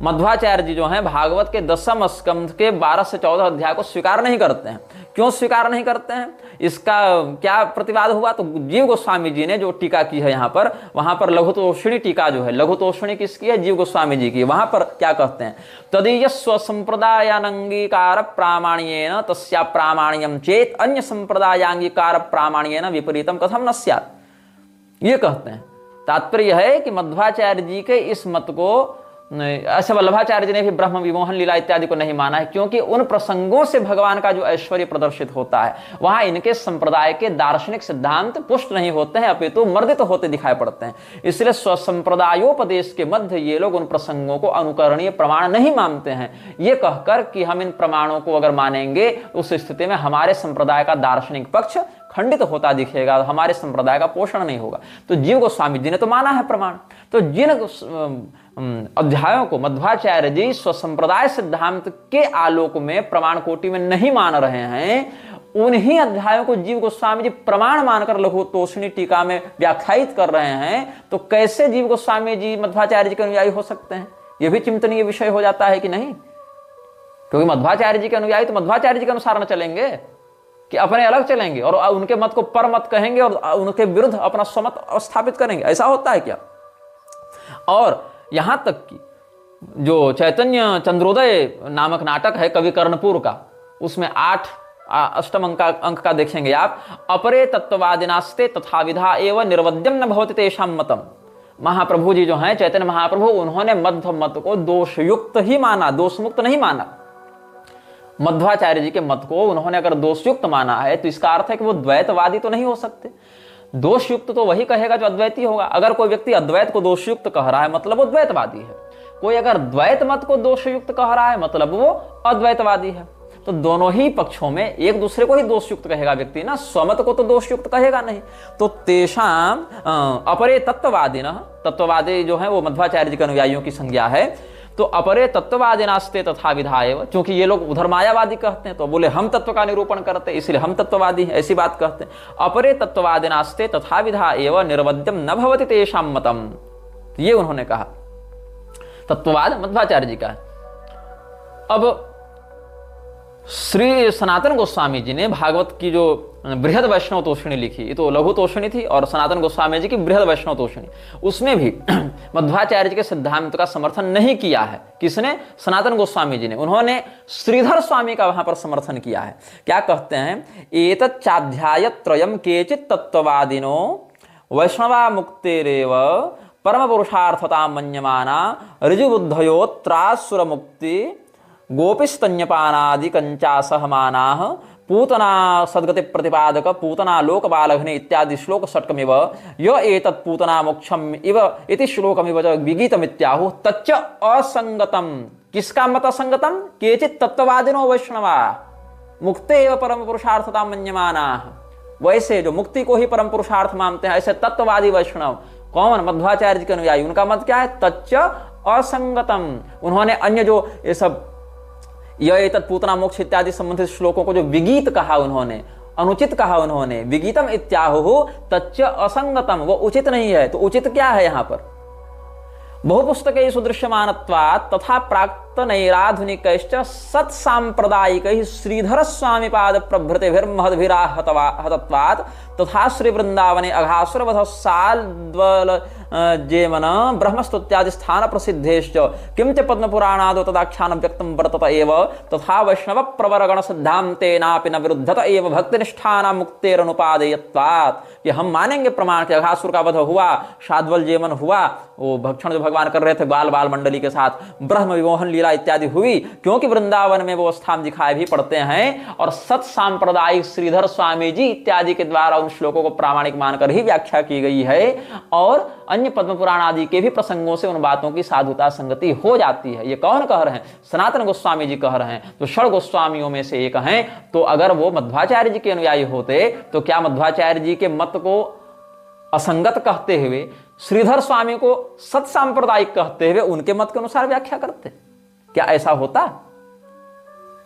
मध्वाचार्य जी जो हैं भागवत के 10वें स्कंध के 12 से 14 अध्याय को स्वीकार नहीं करते हैं। क्यों स्वीकार नहीं करते हैं, इसका क्या प्रतिवाद हुआ? तो जीव गोस्वामी जी ने जो टीका की है यहाँ पर, वहां पर लघुतोषिणी टीका जो है, लघुतोषिणी किसकी है? जीव गोस्वामी जी की। वहां पर क्या कहते हैं, तदीय स्वसंप्रदायानंगीकार प्रामाण्येन तस्या प्रामाण्यम चेत अन्य संप्रदायांगीकार प्रामाण्येन विपरीतम कथम न स्यात्। ये कहते हैं, तात्पर्य है कि मध्वाचार्य जी के इस मत को, ऐसे वल्लभाचार्य जी ने भी ब्रह्म विमोहन लीला इत्यादि को नहीं माना है, क्योंकि उन प्रसंगों से भगवान का जो ऐश्वर्य प्रदर्शित होता है वहां इनके संप्रदाय के दार्शनिक सिद्धांत पुष्ट नहीं होते हैं, अपितु मर्दित होते दिखाई पड़ते हैं। इसलिए स्वसंप्रदायोपदेश के मध्य ये लोग उन प्रसंगों को अनुकरणीय प्रमाण नहीं मानते हैं, ये कहकर कि हम इन प्रमाणों को अगर मानेंगे उस स्थिति में हमारे संप्रदाय का दार्शनिक पक्ष खंडित होता दिखेगा, हमारे संप्रदाय का पोषण नहीं होगा। तो जीव गोस्वामी जी ने तो माना है प्रमाण। तो जिन अध्यायों को मध्वाचार्य जी स्वसंप्रदाय सिद्धांत के आलोक में प्रमाण कोटि में नहीं मान रहे हैं, उन्हीं अध्यायों को जीव गोस्वामी जी प्रमाण मानकर लघु तोषणी टीका में व्याख्यायित कर रहे हैं, तो कैसे जीव गोस्वामी जी मध्वाचार्य जी के अनुयायी हो सकते हैं? यह भी चिंतनीय विषय हो जाता है कि नहीं? क्योंकि मध्वाचार्य जी के अनुयायी तो मध्वाचार्य जी के अनुसार न चलेंगे कि अपने अलग चलेंगे और उनके मत को परमत कहेंगे और उनके विरुद्ध अपना स्वमत स्थापित करेंगे। ऐसा होता है क्या? और यहां तक कि जो चैतन्य चंद्रोदय नामक नाटक है कवि कर्णपुर का, उसमें 8 अंक का देखेंगे आप। अपरे तत्ववादिनास्ते तथा विधा एवं निर्वद्यम न भवति तेषां मतम। महाप्रभु जी जो हैं चैतन्य महाप्रभु, उन्होंने मध्व मत को दोषयुक्त ही माना, दोषमुक्त नहीं माना। मध्वाचार्य जी के मत को उन्होंने अगर दोषयुक्त माना है तो इसका अर्थ है कि वो द्वैतवादी तो नहीं हो सकते। दोषयुक्त तो वही कहेगा जो अद्वैती होगा। अगर कोई व्यक्ति अद्वैत को दोषयुक्त कह रहा है मतलब वो द्वैतवादी है, कोई अगर द्वैत मत को दोषयुक्त कह रहा है मतलब वो अद्वैतवादी है। तो दोनों ही पक्षों में एक दूसरे को ही दोषयुक्त कहेगा व्यक्ति ना, स्वमत को तो दोषयुक्त कहेगा नहीं। तो तेषाम अपरे तत्ववादी न, तत्ववादी जो है वो मध्वाचार्य जी के अनुयायियों की संज्ञा है। तो अपरे तत्ववादिनास्ते तथा विधाएव, क्योंकि ये लोग उधर मायावादी कहते हैं तो बोले हम तत्व का निरूपण करते हैं इसलिए हम तत्ववादी हैं, ऐसी बात कहते हैं। अपरे तत्ववादिनास्ते तथा विधाएव निर्वद्यम न भवति तेषां मतम, ये उन्होंने कहा। तत्ववाद मध्वाचार्य जी का है। अब श्री सनातन गोस्वामी जी ने भागवत की जो बृहद वैष्णव तोषणी लिखी, ये तो लघु तोषणी थी, और सनातन गोस्वामी जी की बृहद वैष्णव तोषणी, उसमें भी मध्वाचार्य जी के सिद्धांत का समर्थन नहीं किया है। किसने? सनातन गोस्वामी जी ने। उन्होंने श्रीधर स्वामी का वहां पर समर्थन किया है। क्या कहते हैं? एतच्चाध्याय त्रयम केचित् तत्ववादिनो वैष्णवा मुक्तेरेव परम पुरुषार्थता मन्यमाना ऋजुबुद्धयोत्रासुर मुक्ति गोपिस्तन्यपानादि कंचा सहमानाः पूतना सद्गति प्रतिपादक पूतना लोक बालघ्ने इत्यादि श्लोक षट्कमिव य एतत् पूतना मोक्षम इव इति श्लोकमिव विगीतमित्याहुः तच्च असंगतम। किसका मत असंगतम? केचित् तत्ववादिनो वैष्णवा मुक्ते एव परम पुरुषार्थता मन्यमानाः। वैसे जो मुक्ति को ही परम पुरुषार्थ मानते हैं ऐसे तत्ववादी वैष्णव कौन? मध्वाचार्य जी के अनुयायी। उनका मत क्या है? तच्च असंगतम। उन्होंने अन्य जो ये सब यह पूतना मोक्ष इत्यादि संबंधित श्लोकों को जो विगीत कहा, उन्होंने अनुचित कहा, उन्होंने विगीतम इत्याहुः तच्च असंगतम, वो उचित नहीं है। तो उचित क्या है यहाँ पर? बहुपुस्तकै सुदृश्यमानत्वात् तथा प्राक्तनैराधुनिकैश्च सत्साम्प्रदायिकैः श्रीधर स्वामी पाद प्रभृतिभिर्महद्भिराहतत्वात् तथा श्री वृंदावने अघासुरवध साल्द्वल जेमन ब्रह्मस्तुत्यादि स्थान प्रसिद्धेश्च किंच पद्मपुराणादो तदाख्यानं व्यक्तं वर्तत एव तथा वैष्णव प्रवरगण सिद्धान्तेनापि न विरुद्धत एव भक्तिनिष्ठानां मुक्तेरनुपादेयत्वात्। कि हम मानेंगे प्रमाण के अघासुर का वध हुआ, शाद्वल जेमन हुआ, वो भक्षण जो भगवान कर रहे थे बाल बाल मंडली के साथ, ब्रह्म विमोहन लीला इत्यादि हुई, क्योंकि वृंदावन में वो स्थान दिखाए भी पड़ते हैं। और सत सांप्रदायिक श्रीधर स्वामी जी इत्यादि के द्वारा उन श्लोकों को प्रामाणिक मानकर ही व्याख्या की गई है, और अन्य पद्म पुराण आदि के भी प्रसंगों से उन बातों की साधुता संगति हो जाती है। ये कौन कह रहे हैं? सनातन गोस्वामी जी कह रहे हैं। तो षड गोस्वामियों में से एक हैं। तो अगर वो मध्वाचार्य जी के अनुयायी होते तो क्या मध्वाचार्य जी के मत को असंगत कहते हुए श्रीधर स्वामी को सत सांप्रदायिक कहते हुए उनके मत के अनुसार व्याख्या करते? क्या ऐसा होता?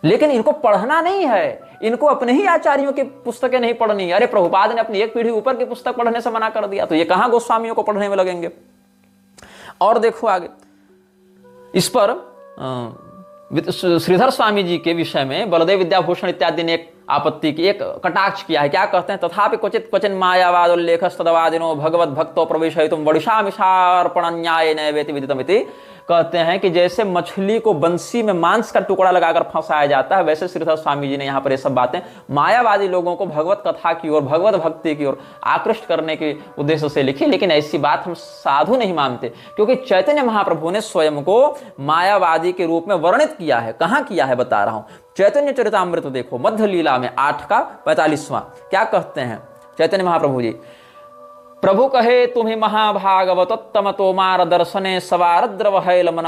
लेकिन इनको पढ़ना नहीं है, इनको अपने ही आचार्यों की पुस्तकें नहीं पढ़नी है। अरे प्रभुपाद ने अपनी एक पीढ़ी ऊपर की पुस्तक पढ़ने से मना कर दिया, तो ये कहां गोस्वामियों को पढ़ने में लगेंगे? और देखो आगे इस पर श्रीधर स्वामी जी के विषय में बलदेव विद्याभूषण इत्यादि ने एक आपत्ति की, एक कटाक्ष किया है। क्या कहते हैं? तथापि क्वचित क्वचिन मायावाद उल्लेखस्तदवादिनो भगवत भक्तो प्रवेशयितुं वडिशामिषार्पण न्याय नैवेति विदितमिति। कहते हैं कि जैसे मछली को बंसी में मांस का टुकड़ा लगाकर फंसाया जाता है, वैसे श्रीधर स्वामी जी ने यहाँ पर ये सब बातें मायावादी लोगों को भगवत कथा की ओर, भगवत भक्ति की ओर आकृष्ट करने के उद्देश्य से लिखी। लेकिन ऐसी बात हम साधु नहीं मानते, क्योंकि चैतन्य महाप्रभु ने स्वयं को मायावादी के रूप में वर्णित किया है। कहाँ किया है बता रहा हूं। चैतन्य चरितामृत देखो, मध्य लीला में 8 का 45वां। क्या कहते हैं चैतन्य महाप्रभु जी? प्रभु कहे तुम्हें महाभागवतोत्तम तोमार दर्शने सवारद्रव हैल मन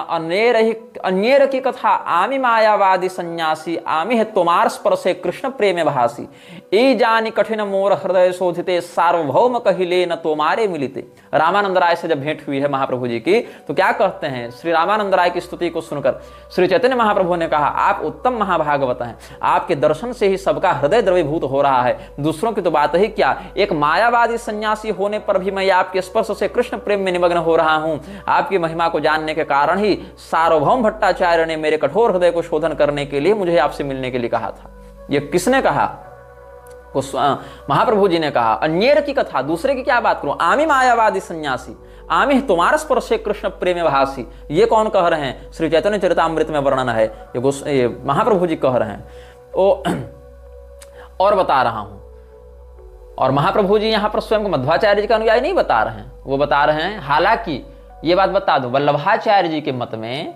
अन्येर की कथा आमी मायावादी सन्यासी आमी है तुम्हार स्पर्शे कृष्ण प्रेम भासी ई जानी कठिन मोर हृदय शोधिते सार्वभौम कहिले न तुम्हारे मिलिते। रामानंद राय से जब भेंट हुई है महाप्रभु जी की तो क्या कहते हैं, श्री रामानंद राय की स्तुति को सुनकर श्री चैतन्य महाप्रभु ने कहा, आप उत्तम महाभागवत हैं, आपके दर्शन से ही सबका हृदय द्रवीभूत हो रहा है, दूसरों की तो बात ही क्या, एक मायावादी सन्यासी होने पर भी मैं आपके स्पर्श से कृष्ण प्रेम में निमग्न हो रहा हूं। आपकी महिमा को जानने के कारण ही सार्वभौम भट्टाचार्य ने मेरे कठोर हृदय को शोधन करने के लिए मुझे आपसे मिलने के लिए कहा था। ये किसने कहा? महाप्रभु जी ने कहा। अन्येर की कथा, दूसरे की क्या बात करूं, आमी मायावादी सन्यासी आमी तुम्हारे स्पर्शे कृष्ण प्रेम भासी, ये कौन कह रहे हैं? श्री चैतन्य चरितामृत में वर्णन है, ये महाप्रभु जी कह रहे हैं। और बता रहा हूं, और महाप्रभु जी यहां पर स्वयं मध्वाचार्य जी का अनुयायी नहीं बता रहे हैं, वो बता रहे हैं, हालांकि ये बात बता दूं, वल्लभाचार्य जी के मत में,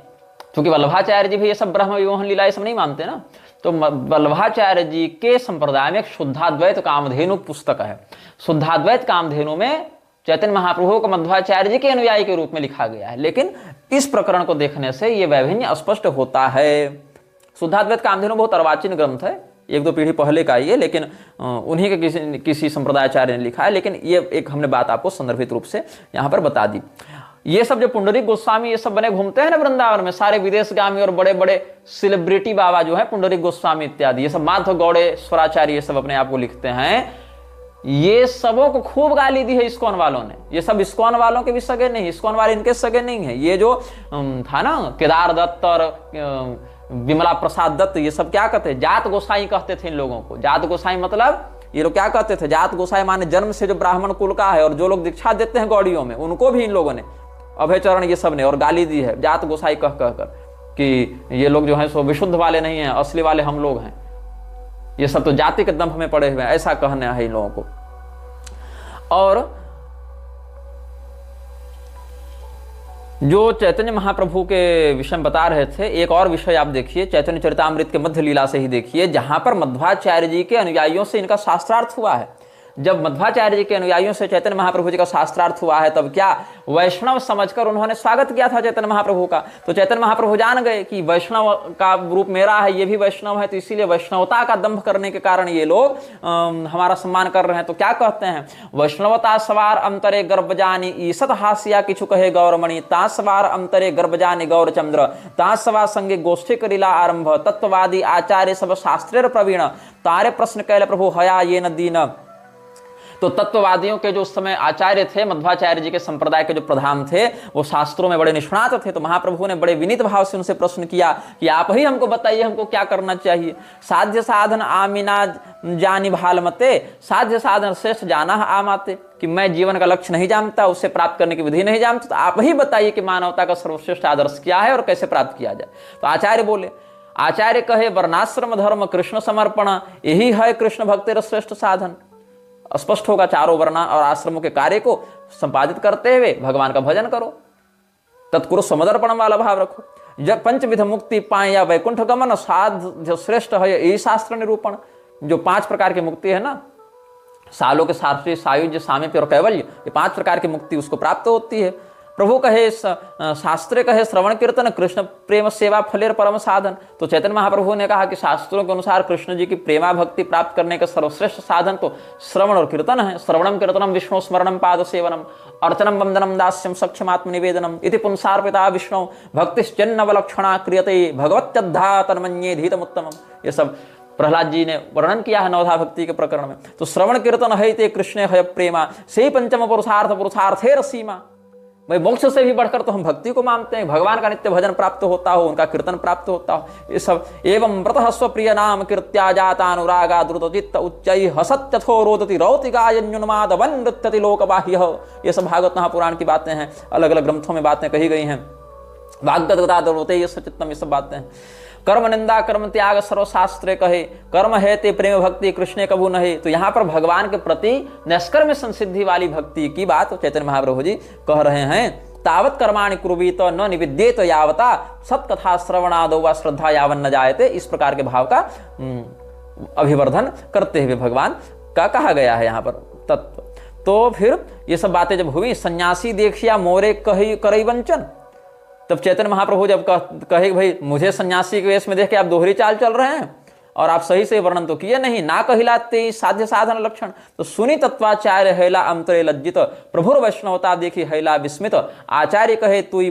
क्योंकि वल्लभाचार्य जी भी ये सब ब्रह्म विमोहन लीला ये सब नहीं मानते ना, तो वल्लभाचार्य जी के संप्रदाय में एक शुद्धाद्वैत कामधेनु पुस्तक है। शुद्धाद्वैत कामधेनु में चैतन्य महाप्रभु को मध्वाचार्य जी के अनुयायी के रूप में लिखा गया है, लेकिन इस प्रकरण को देखने से यह वैभिन्न स्पष्ट होता है। शुद्धाद्वैत कामधेनु बहुत अर्वाचीन ग्रंथ है, एक दो पीढ़ी पहले का ये, लेकिन उन्हीं के किसी संप्रदायाचार्य ने लिखा है, लेकिन ये एक हमने बात आपको संदर्भित रूप से यहाँ पर बता दी। ये सब जो पुंडरीक गोस्वामी ये सब बने घूमते हैं ना वृंदावन में, सारे विदेशगामी और बड़े बड़े सेलिब्रिटी बाबा जो है पुंडरीक गोस्वामी इत्यादि, ये सब माधव गौड़े स्वराचार्य ये सब अपने आप को लिखते हैं, ये सबों को खूब गाली दी है इस्कॉन वालों ने। ये सब इस्कॉन वालों के भी सगे नहीं, इस्कॉन वाले इनके सगे नहीं है। ये जो था ना केदार दत्त और विमला प्रसाद दत्त, ये सब क्या कहते हैं, जात गोसाई कहते थे इन लोगों को। जात गोसाई मतलब ये लोग क्या कहते थे, जात गोसाई माने जन्म से जो ब्राह्मण कुल का है, और जो लोग दीक्षा देते हैं गौड़ियों में, उनको भी इन लोगों ने, अभयचरण ये सब ने, और गाली दी है जात गोसाई कह कहकर कि ये लोग जो है सो विशुद्ध वाले नहीं हैं, असली वाले हम लोग हैं, ये सब तो जाति के दंभ में पड़े हुए हैं, ऐसा कहना है इन लोगों को। और जो चैतन्य महाप्रभु के विषय में बता रहे थे, एक और विषय आप देखिए चैतन्य चरितामृत के मध्य लीला से ही देखिए, जहां पर मध्वाचार्य जी के अनुयायियों से इनका शास्त्रार्थ हुआ है। जब मध्वाचार्य जी के अनुयायियों से चैतन्य महाप्रभु जी का शास्त्रार्थ हुआ है, तब क्या वैष्णव समझकर उन्होंने स्वागत किया था चैतन्य महाप्रभु का। तो चैतन्य महाप्रभु जान गए कि वैष्णव का रूप मेरा है, ये भी वैष्णव है, तो इसीलिए वैष्णवता का दंभ करने के कारण ये लोग हमारा सम्मान कर रहे हैं। तो क्या कहते हैं, वैष्णवता सवार अंतरे गर्भ जानी ईसत हास्या किछु कहे गौरमणि, ता सवार अंतरे गर्भ जानी गौरचंद्र, ता सवा संगे गोष्ठी करीला आरंभ, तत्ववादी आचार्य सब शास्त्रेर प्रवीण, तारे प्रश्न कैल प्रभु हया ये न दीन। तो तत्ववादियों के जो उस समय आचार्य थे, मध्वाचार्य जी के संप्रदाय के जो प्रधान थे, वो शास्त्रों में बड़े निष्णात थे। तो महाप्रभु ने बड़े विनीत भाव से उनसे प्रश्न किया कि आप ही हमको बताइए, हमको क्या करना चाहिए। साध्य साधन आमिना जानी भालमते, साध्य साधन श्रेष्ठ जाना आमाते, कि मैं जीवन का लक्ष्य नहीं जानता, उससे प्राप्त करने की विधि नहीं जानता, तो आप ही बताइए कि मानवता का सर्वश्रेष्ठ आदर्श क्या है और कैसे प्राप्त किया जाए। तो आचार्य बोले, आचार्य कहे वर्णाश्रम धर्म कृष्ण समर्पण, यही है कृष्ण भक्ति श्रेष्ठ साधन। स्पष्ट होगा, चारों वर्ण और आश्रमों के कार्य को संपादित करते हुए भगवान का भजन करो, तत्कुरु समर्पण वाला भाव रखो। जब पंचविध मुक्ति पाए या वैकुंठ गमन, साध श्रेष्ठ है यही शास्त्र निरूपण। जो 5 प्रकार की मुक्ति है ना, सालों के सार्थी सायुज्य सामीप्य और कैवल्य, ये 5 प्रकार की मुक्ति उसको प्राप्त होती है। प्रभु कहे शास्त्रे कहे श्रवण कीर्तन कृष्ण प्रेम सेवा फलेर परम साधन। तो चैतन्य महाप्रभु ने कहा कि शास्त्रों के अनुसार कृष्ण जी की प्रेमा भक्ति प्राप्त करने का सर्वश्रेष्ठ साधन तो श्रवण और कीर्तन है। श्रवणम कीर्तनम विष्णु स्मरणम पाद सेवनम अर्चनम वंदनम दास्यम सक्षमात्म निवेदनम इति पुंसार्पिता विष्णु भक्तिश्चन्नवलक्षणा क्रियते भगवत्यद्धा तन्मन्ये धीतमुत्तमम। ये सब प्रहलाद जी ने वर्णन किया है नवधा भक्ति के प्रकरण में। तो श्रवण कीर्तन है ते कृष्ण है प्रेमा, से पंचम पुरुषार्थे रसीमा। भाई मोक्ष से भी बढ़कर तो हम भक्ति को मानते हैं, भगवान का नित्य भजन प्राप्त होता हो, उनका कीर्तन प्राप्त होता हो, ये सब। एवं व्रतः स्वप्रिय नाम कीर्त्या जातानुरागा द्रुतचित्त उच्चै हसत्यथो रोदति रौतिकायन्युन्माद वनृत्यति लोकबाह्यः। ये सब भागवत महापुराण की बातें हैं, अलग अलग ग्रंथों में बातें कही गई हैं। वाग्गदगता द्रवते ये सचित्तम, ये सब बातें हैं। कर्म निंदा कर्म त्याग सर्वशास्त्रे कहे, कर्म है ते प्रेम भक्ति कृष्ण कबू नहे। तो यहाँ पर भगवान के प्रति निष्कर्म संसिद्धि वाली भक्ति की बात चैतन्य महाप्रभु जी कह रहे हैं। तावत कर्माणि कुर्वीत न निविद्येत यावता सत्कथा श्रवणादो व श्रद्धा यावन न जायते। इस प्रकार के भाव का अभिवर्धन करते हुए भगवान का कहा गया है यहाँ पर तत्व। तो फिर ये सब बातें जब हुई, सन्यासी देखिया मोरे कही करई वंचन, तब चैतन्य महाप्रभु जब कहे भाई मुझे सन्यासी के वेश में देख के आप दोहरी चाल चल रहे हैं और आप सही से वर्णन तो किए नहीं, ना कहिलाते साध्य साधन लक्षण। तो सुनी तत्वाचार्य हैला अंतरे लज्जित, प्रभुर वैष्णवता देखी हैला विस्मित। आचार्य कहे तू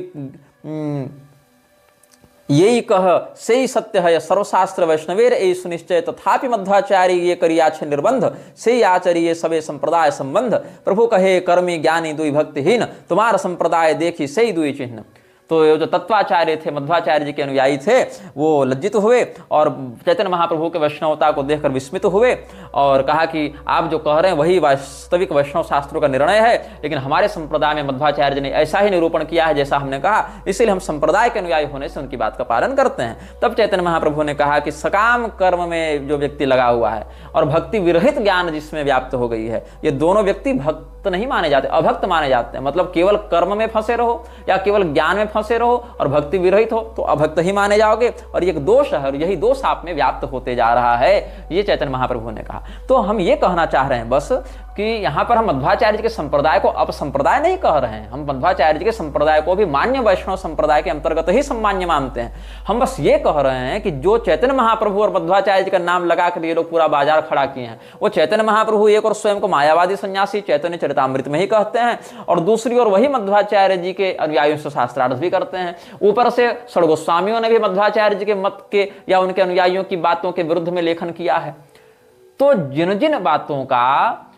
यही कह से सत्य है सर्वशास्त्र वैष्णवेर ए सुनिश्चय, तथापि मध्वाचार्य ये करिया छे निर्बंध, से आचार्य सबे संप्रदाय संबंध। प्रभु कहे कर्मी ज्ञानी दुई भक्तिहीन, तुम्हारा संप्रदाय देखी से दुई चिन्ह। तो जो तत्वाचार्य थे, मध्वाचार्य जी के अनुयायी थे, वो लज्जित हुए और चैतन्य महाप्रभु के वैष्णवता को देखकर विस्मित हुए और कहा कि आप जो कह रहे हैं वही वास्तविक वैष्णव शास्त्रों का निर्णय है, लेकिन हमारे संप्रदाय में मध्वाचार्य जी ने ऐसा ही निरूपण किया है जैसा हमने कहा, इसलिए हम संप्रदाय के अनुयायी होने से उनकी बात का पालन करते हैं। तब चैतन्य महाप्रभु ने कहा कि सकाम कर्म में जो व्यक्ति लगा हुआ है और भक्ति विरहित ज्ञान जिसमें व्याप्त हो गई है, ये दोनों व्यक्ति भक्त नहीं माने जाते, अभक्त माने जाते हैं। मतलब केवल कर्म में फंसे रहो या केवल ज्ञान में फंसे रहो और भक्ति विरहित हो तो अभक्त ही माने जाओगे, और ये एक दोष है और यही दोष आप में व्याप्त होते जा रहा है, ये चैतन्य महाप्रभु ने कहा। तो हम ये कहना चाह रहे हैं बस कि यहाँ पर हम मध्वाचार्य जी के संप्रदाय को अपसंप्रदाय नहीं कह रहे हैं, हम मध्वाचार्य जी के संप्रदाय को भी मान्य वैष्णव संप्रदाय के अंतर्गत ही सम्मान्य मानते हैं। हम बस ये कह रहे हैं कि जो चैतन्य महाप्रभु और मध्वाचार्य जी का नाम लगा कर ये लोग पूरा बाजार खड़ा किए हैं, वो चैतन्य महाप्रभु एक और स्वयं को मायावादी सन्यासी चैतन्य चरितामृत में ही कहते हैं और दूसरी ओर वही मध्वाचार्य जी के अनुयायियों से शास्त्रार्थ भी करते हैं। ऊपर से षड्गोस्वामियों ने भी मध्वाचार्य जी के मत के या उनके अनुयायियों की बातों के विरुद्ध में लेखन किया है। तो जिन जिन बातों का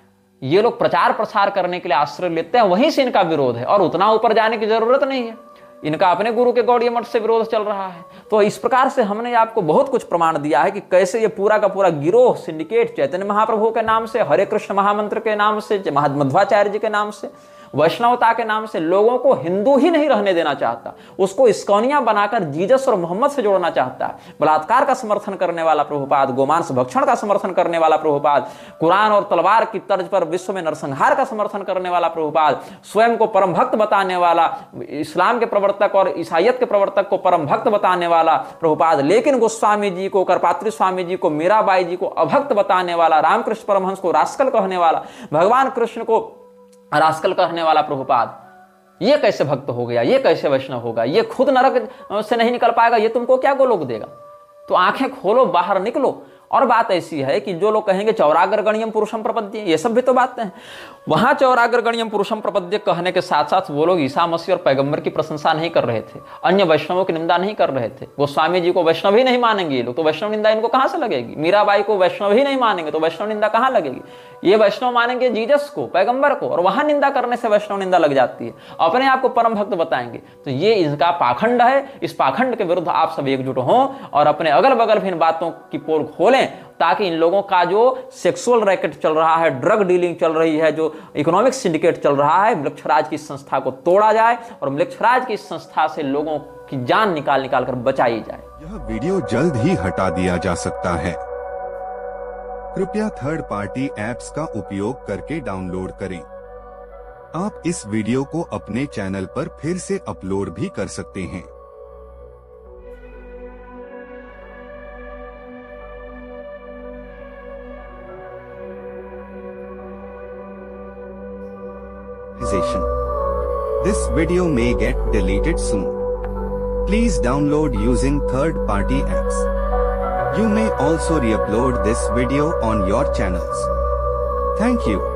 ये लोग प्रचार प्रसार करने के लिए आश्रय लेते हैं वहीं से इनका विरोध है और उतना ऊपर जाने की जरूरत नहीं है। इनका अपने गुरु के गौड़ीय मठ से विरोध चल रहा है। तो इस प्रकार से हमने आपको बहुत कुछ प्रमाण दिया है कि कैसे ये पूरा का पूरा गिरोह सिंडिकेट चैतन्य महाप्रभु के नाम से, हरे कृष्ण महामंत्र के नाम से, मध्वाचार्य जी के नाम से, वैष्णवता के नाम से लोगों को हिंदू ही नहीं रहने देना चाहता, उसको इस्कॉनिया बनाकर जीसस और मोहम्मद से जोड़ना चाहता है। बलात्कार का समर्थन करने वाला प्रभुपाद, गोमांस भक्षण का समर्थन करने वाला प्रभुपाद, कुरान और तलवार की तर्ज पर विश्व में नरसंहार का समर्थन करने वाला प्रभुपाद, स्वयं को परम भक्त बताने वाला, इस्लाम के प्रवर्तक और ईसाइयत के प्रवर्तक को परम भक्त बताने वाला प्रभुपाद, लेकिन गोस्वामी जी को, करपात्री स्वामी जी को, मीराबाई जी को अभक्त बताने वाला, रामकृष्ण परमहंस को रास्कल कहने वाला, भगवान कृष्ण को रास्कल कहने वाला प्रभुपाद, ये कैसे भक्त हो गया, ये कैसे वैष्णव होगा, ये खुद नरक से नहीं निकल पाएगा, ये तुमको क्या गोलोक देगा। तो आंखें खोलो, बाहर निकलो। और बात ऐसी है कि जो लोग कहेंगे चौराग्र गण्यम पुरुषम प्रपद्य, ये सब भी तो बातें हैं। वहां चौराग्र गण्यम पुरुषम प्रपद्य कहने के साथ साथ वो लोग ईसा मसीह और पैगंबर की प्रशंसा नहीं कर रहे थे, अन्य वैष्णवों की निंदा नहीं कर रहे थे। गोस्वामी जी को वैष्णव ही नहीं मानेंगे ये लोग, तो वैष्णव निंदा इनको कहां से लगेगी। मीराबाई को वैष्णव ही नहीं मानेंगे तो वैष्णव निंदा कहां लगेगी। ये वैष्णव मानेंगे जीसस को, पैगंबर को, और वहां निंदा करने से वैष्णव निंदा लग जाती है। अपने आप को परम भक्त बताएंगे, तो ये इसका पाखंड है। इस पाखंड के विरुद्ध आप सब एकजुट हों और अपने अगल बगल भी इन बातों की पोल खोलें, ताकि इन लोगों का जो सेक्सुअल रैकेट चल रहा है, ड्रग डीलिंग चल रही है, जो इकोनॉमिक सिंडिकेट चल रहा है, मृक्षराज की संस्था को तोड़ा जाए और मृक्षराज की संस्था से लोगों की जान निकाल कर बचाई जाए। यह वीडियो जल्द ही हटा दिया जा सकता है, कृपया थर्ड पार्टी ऐप्स का उपयोग करके डाउनलोड करें। आप इस वीडियो को अपने चैनल पर फिर से अपलोड भी कर सकते हैं। This video may get deleted soon. Please download using third-party apps. You may also re-upload this video on your channels. Thank you.